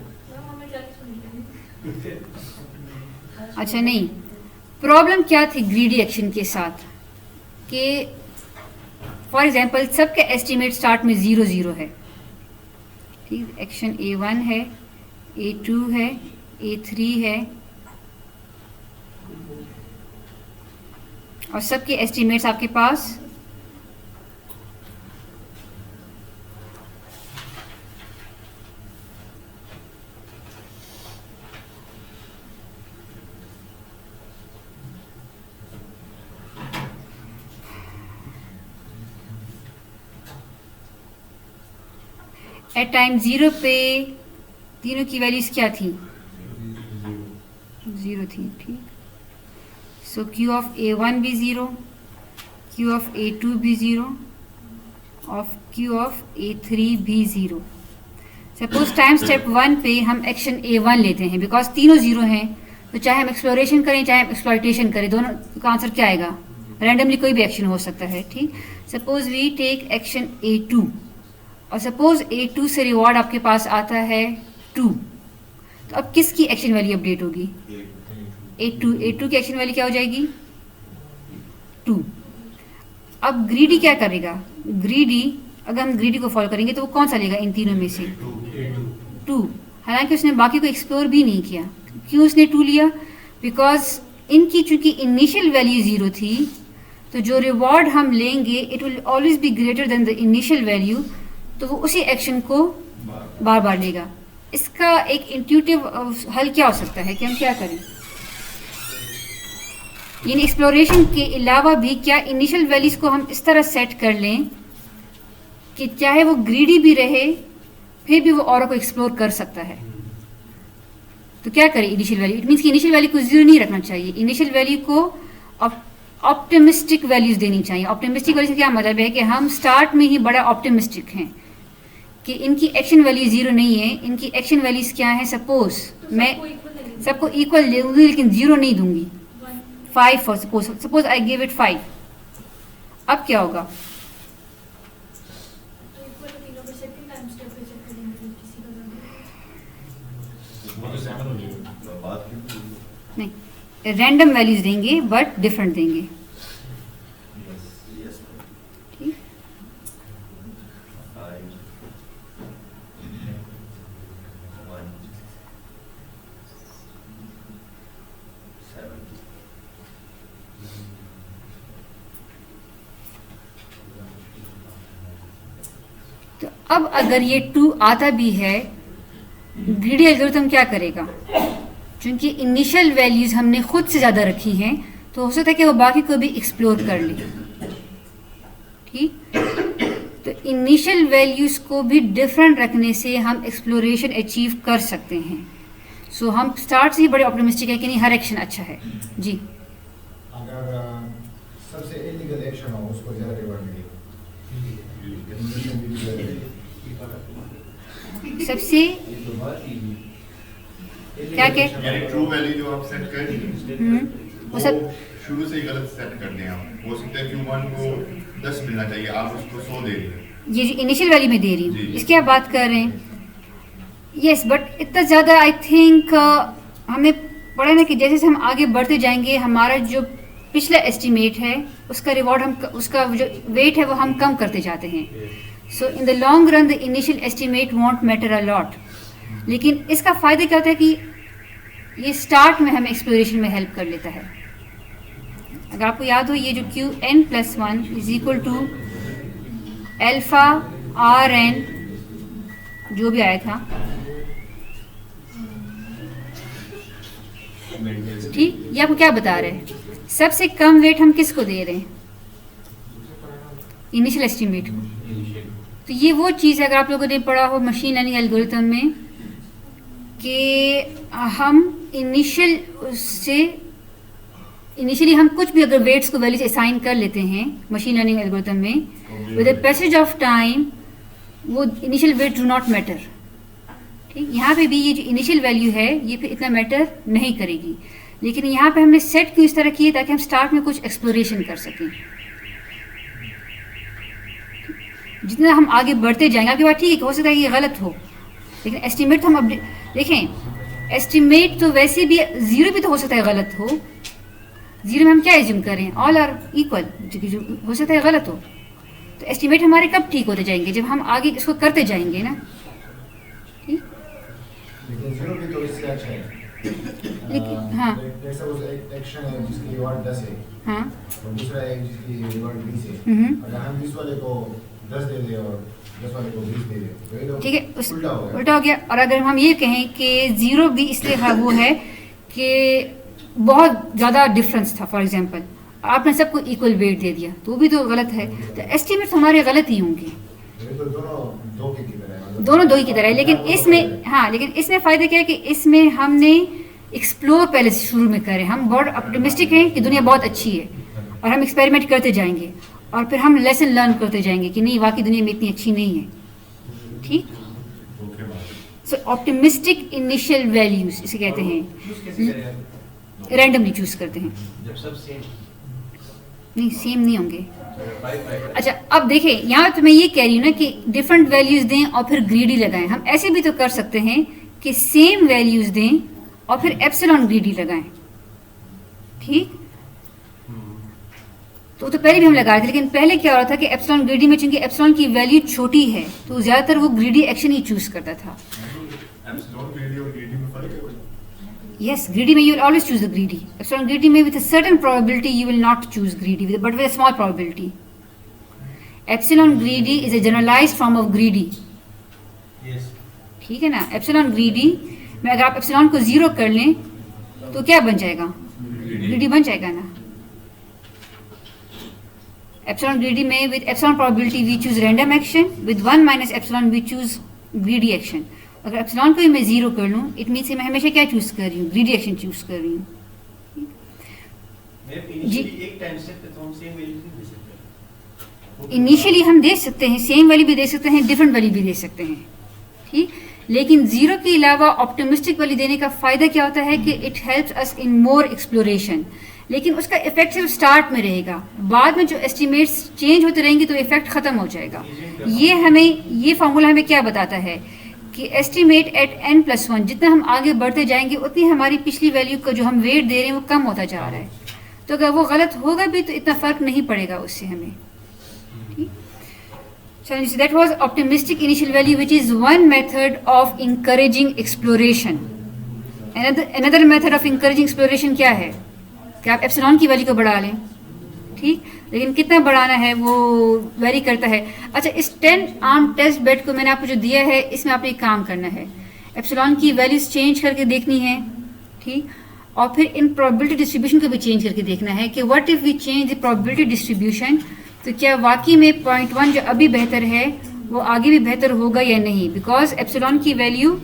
अच्छा नहीं, प्रॉब्लम क्या थी ग्रीडी एक्शन के साथ कि फॉर एग्जांपल सबके एस्टीमेट स्टार्ट में 0 0 है। ठीक, एक्शन A1 है, A2 है, A3 है, और सबके एस्टिमेट्स आपके पास एट टाइम 0 पे तीनों की वैल्यूज क्या थी? 0 थी, ठीक। सो Q ऑफ A1 भी 0, Q ऑफ A2 भी 0, ऑफ Q ऑफ A3 भी 0। सपोज टाइम स्टेप 1 पे हम एक्शन A1 लेते हैं, बिकॉज तीनों 0 हैं, तो चाहे हम एक्सप्लोरेशन करें चाहे हम एक्सप्लॉइटेशन करें, दोनों का आंसर क्या आएगा? रैंडमली कोई भी एक्शन हो सकता है, ठीक। Suppose we take action A2, और सपोज A2 से रिवॉर्ड आपके पास आता है 2, तो अब किसकी एक्शन वैल्यू अपडेट होगी? A2 की एक्शन वैल्यू क्या हो जाएगी? 2। अब ग्रीडी क्या करेगा? ग्रीडी, अगर हम ग्रीडी को फॉलो करेंगे तो वो कौन सा लेगा इन तीनों में से? 2। हालांकि उसने बाकी को एक्सप्लोर भी नहीं किया। क्यों उसने 2 लिया? बिकॉज इनकी चूंकि इनिशियल वैल्यू 0 थी, तो जो रिवॉर्ड हम लेंगे it will always be greater than the initial value, तो वो उसी एक्शन को बार बार लेगा। इसका एक इंट्यूटिव हल क्या हो सकता है कि हम क्या करें? यानी एक्सप्लोरेशन के अलावा भी क्या इनिशियल वैल्यूज को हम इस तरह सेट कर लें कि चाहे वो ग्रीडी भी रहे फिर भी वो और को एक्सप्लोर कर सकता है। तो क्या करें इनिशियल वैल्यू? इट मीन्स कि इनिशियल वैल्यू को 0 नहीं रखना चाहिए, इनिशियल वैल्यू को ऑप्टिमिस्टिक वैल्यूज देनी चाहिए। ऑप्टिमिस्टिक वैल्यू से क्या मतलब है कि हम स्टार्ट में ही बड़ा ऑप्टिमिस्टिक हैं कि इनकी एक्शन वैल्यू 0 नहीं है, इनकी एक्शन वैल्यूज क्या है? सपोज मैं सबको इक्वल दूंगी लेकिन 0 नहीं दूंगी, 5 for suppose I give it 5। अब क्या होगा? नहीं, रैंडम वैल्यूज देंगे बट डिफरेंट देंगे, ठीक। तो अब अगर ये 2 आता भी है, ग्रीडी एल्गोरिथम क्या करेगा? क्योंकि इनिशियल वैल्यूज हमने खुद से ज़्यादा रखी हैं, तो हो सकता है कि वो बाकी को भी एक्सप्लोर कर ले, ठीक। तो इनिशियल वैल्यूज को भी डिफरेंट रखने से हम एक्सप्लोरेशन अचीव कर सकते हैं। सो हम स्टार्ट से ही बड़े ऑप्टिमिस्टिक है कि नहीं, हर एक्शन अच्छा है जी। अगर सबसे इलीगल एक्शन हो उसको ज़्यादा रिवॉर्ड मिलेगा। सबसे क्या क्या यानी ट्रू वैल्यू जो आप सेट कर रही हैं वो सब शुरू से ही गलत सेट कर दें आप। हो सकता है कि 1 को 10 मिलना चाहिए, आप उसको 100 दे रही हैं। ये जो इनिशियल वैल्यू में दे रही जी, हूँ जी। इसकी आप बात कर रहे हैं। यस, बट इतना ज़्यादा आई थिंक हमें पड़ा ना कि जैसे जैसे हम आगे बढ़ते जाएंगे हमारा जो पिछला एस्टिमेट है उसका रिवॉर्ड हम उसका जो वेट है वो हम कम करते जाते हैं। So in the long run the initial estimate won't matter a lot. लेकिन इसका फ़ायदा क्या होता है कि ये स्टार्ट में हमें एक्सप्लोरेशन में हेल्प कर लेता है। अगर आपको याद हो ये जो Qn+1 is equal to alpha Rn जो भी आया था, ठीक, ये आपको क्या बता रहे हैं? सबसे कम वेट हम किसको दे रहे हैं? इनिशियल एस्टिमेट को। तो ये वो चीज़ है, अगर आप लोगों ने पढ़ा हो मशीन लर्निंग एल्गोरिथम में कि हम इनिशियली हम कुछ भी अगर वेट्स को वैल्यूज असाइन कर लेते हैं मशीन लर्निंग एल्गोरिथम में, with the passage of time वो initial weight do not matter, ठीक। यहाँ पे भी ये जो इनिशियल वैल्यू है ये फिर इतना मैटर नहीं करेगी, लेकिन यहाँ पे हमने सेट क्यों इस तरह किए ताकि हम स्टार्ट में कुछ एक्सप्लोरेशन कर सकें। जितना हम आगे बढ़ते जाएंगे, आपकी बात ठीक है कि हो सकता है कि ये गलत हो, लेकिन एस्टिमेट तो हम अपडेट देखें, एस्टिमेट तो वैसे भी 0 भी तो हो सकता है गलत हो। 0 में हम क्या एज्यूम करें? ऑल आर इक्वल, जो हो सकता है गलत हो। तो एस्टिमेट हमारे कब ठीक होते जाएंगे? जब हम आगे इसको करते जाएंगे ना, ठीक। लेकिन 0 अच्छा है। लेकिन हाँ Let's suppose एक एक्शन है जिसकी रिवॉर्ड 10 है हाँ और दूसरा है जिसकी रिवॉर्ड 20 है। हम्म। अगर हम 20 वाले को 10 दे दे और 10 वाले को 20 दे दे तो ये तो ठीक है, उल्टा हो गया। उल्टा हो गया। और अगर हम ये कहें कि 0 भी इसलिए वो है कि बहुत ज़्यादा डिफरेंस था, फॉर एग्जांपल आपने सबको इक्वल वेट दे दिया, तो भी तो गलत है। तो एस्टिमेट्स हमारे गलत ही होंगे, ये तो दोनों दो की तरह है, मतलब दोनों दो ही की तरह है। लेकिन इसमें हाँ, लेकिन इसमें फ़ायदा क्या है कि इसमें हमने एक्सप्लोर पहले से शुरू में करें। हम बहुत ऑप्टिमिस्टिक हैं कि दुनिया बहुत अच्छी है और हम एक्सपेरिमेंट करते जाएंगे और फिर हम लेसन लर्न करते जाएंगे कि नहीं, वाकई दुनिया में इतनी अच्छी नहीं है। ठीक, ओके बात सो ऑप्टिमिस्टिक इनिशियल वैल्यूज इसे कहते हैं। चूज कैसे करें आप? रैंडमली चूज करते हैं, जब सब सेम नहीं सेम नहीं होंगे। 5 अच्छा, अब देखें यहाँ तो मैं ये कह रही हूँ ना कि डिफरेंट वैल्यूज दें और फिर ग्रीडी लगाएं। हम ऐसे भी तो कर सकते हैं कि सेम वैल्यूज दें और फिर एप्सिलॉन ग्रीडी लगाएं। ठीक, तो पहले भी हम लगा रहे थे, लेकिन पहले क्या हो रहा था कि एप्सिलॉन ग्रीडी में चूंकि एप्सिलॉन की वैल्यू छोटी है तो ज़्यादातर वो ग्रीडी एक्शन ही चूज करता था। एप्सिलॉन ग्रेडी और ग्रेडी में फर्क है कोई? Yes, greedy may you will always choose the greedy. Epsilon greedy may with a certain probability you will not choose greedy, but with a small probability. Epsilon greedy is a generalized form of greedy. Yes ठीक है ना? Epsilon greedy में अगर आप epsilon को 0 कर लें तो क्या बन जाएगा? Greedy बन जाएगा ना? Epsilon greedy में with epsilon probability we choose random action, with 1 minus epsilon we choose greedy action. अगर एप्सिलॉन को ही मैं 0 कर लूँ, इट मीन्स मैं हमेशा क्या चूज कर रही हूँ? ग्रीडी एक्शन चूज कर रही हूँ। मैं इनिशियली एक टाइम स्टेप पे तो हम सेम वैल्यू नहीं दे सकते। इनिशियली हम दे सकते हैं, सेम वैल्यू भी दे सकते हैं, डिफरेंट वैल्यू भी दे सकते हैं। ठीक, लेकिन 0 के अलावा ऑप्टिमिस्टिक वैल्यू देने का फायदा क्या होता है कि it helps us in more exploration. लेकिन उसका इफेक्ट सिर्फ स्टार्ट में रहेगा, बाद में जो एस्टिमेट्स चेंज होते रहेंगे तो इफेक्ट खत्म हो जाएगा। ये फार्मूला हमें क्या बताता है कि एस्टिमेट एट n+1, जितना हम आगे बढ़ते जाएंगे उतनी हमारी पिछली वैल्यू का जो हम वेट दे रहे हैं वो कम होता जा रहा है। तो अगर वो गलत होगा भी तो इतना फर्क नहीं पड़ेगा उससे हमें। ठीक, चलिए, that was optimistic initial value which is one method of encouraging exploration. Another method of encouraging exploration क्या है कि आप एप्सिलॉन की वैल्यू को बढ़ा लें। ठीक, लेकिन कितना बढ़ाना है वो वेरी करता है। अच्छा, इस 10 आर्म टेस्ट बेड को मैंने आपको जो दिया है इसमें आपने एक काम करना है, एप्सिलॉन की वैल्यूज चेंज करके देखनी है। ठीक, और फिर इन प्रोबेबिलिटी डिस्ट्रीब्यूशन को भी चेंज करके देखना है कि what if we change the probability distribution, तो क्या वाकई में 0.1 जो अभी बेहतर है वो आगे भी बेहतर होगा या नहीं। बिकॉज एप्सिलॉन की वैल्यू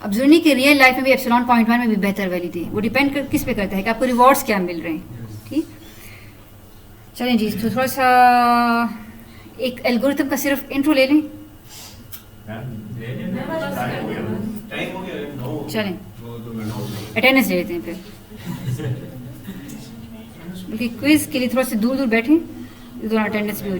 अब जरूरी कि रियल लाइफ में भी एप्सिलॉन 0.1 में भी बेहतर वैल्यू दे, वो डिपेंड किस पे करता है कि आपको रिवॉर्ड्स क्या मिल रहे हैं। ठीक, चलें जी, तो थोड़ा सा एक एल्गोरिथम का सिर्फ इंट्रो ले लें। टाइम हो गया 9। चलें, अटेंडेंस ले लेते हैं फिर, बल्कि क्विज के लिए थोड़ा सा दूर दूर बैठें, दोनों अटेंडेंस भी हो जाए।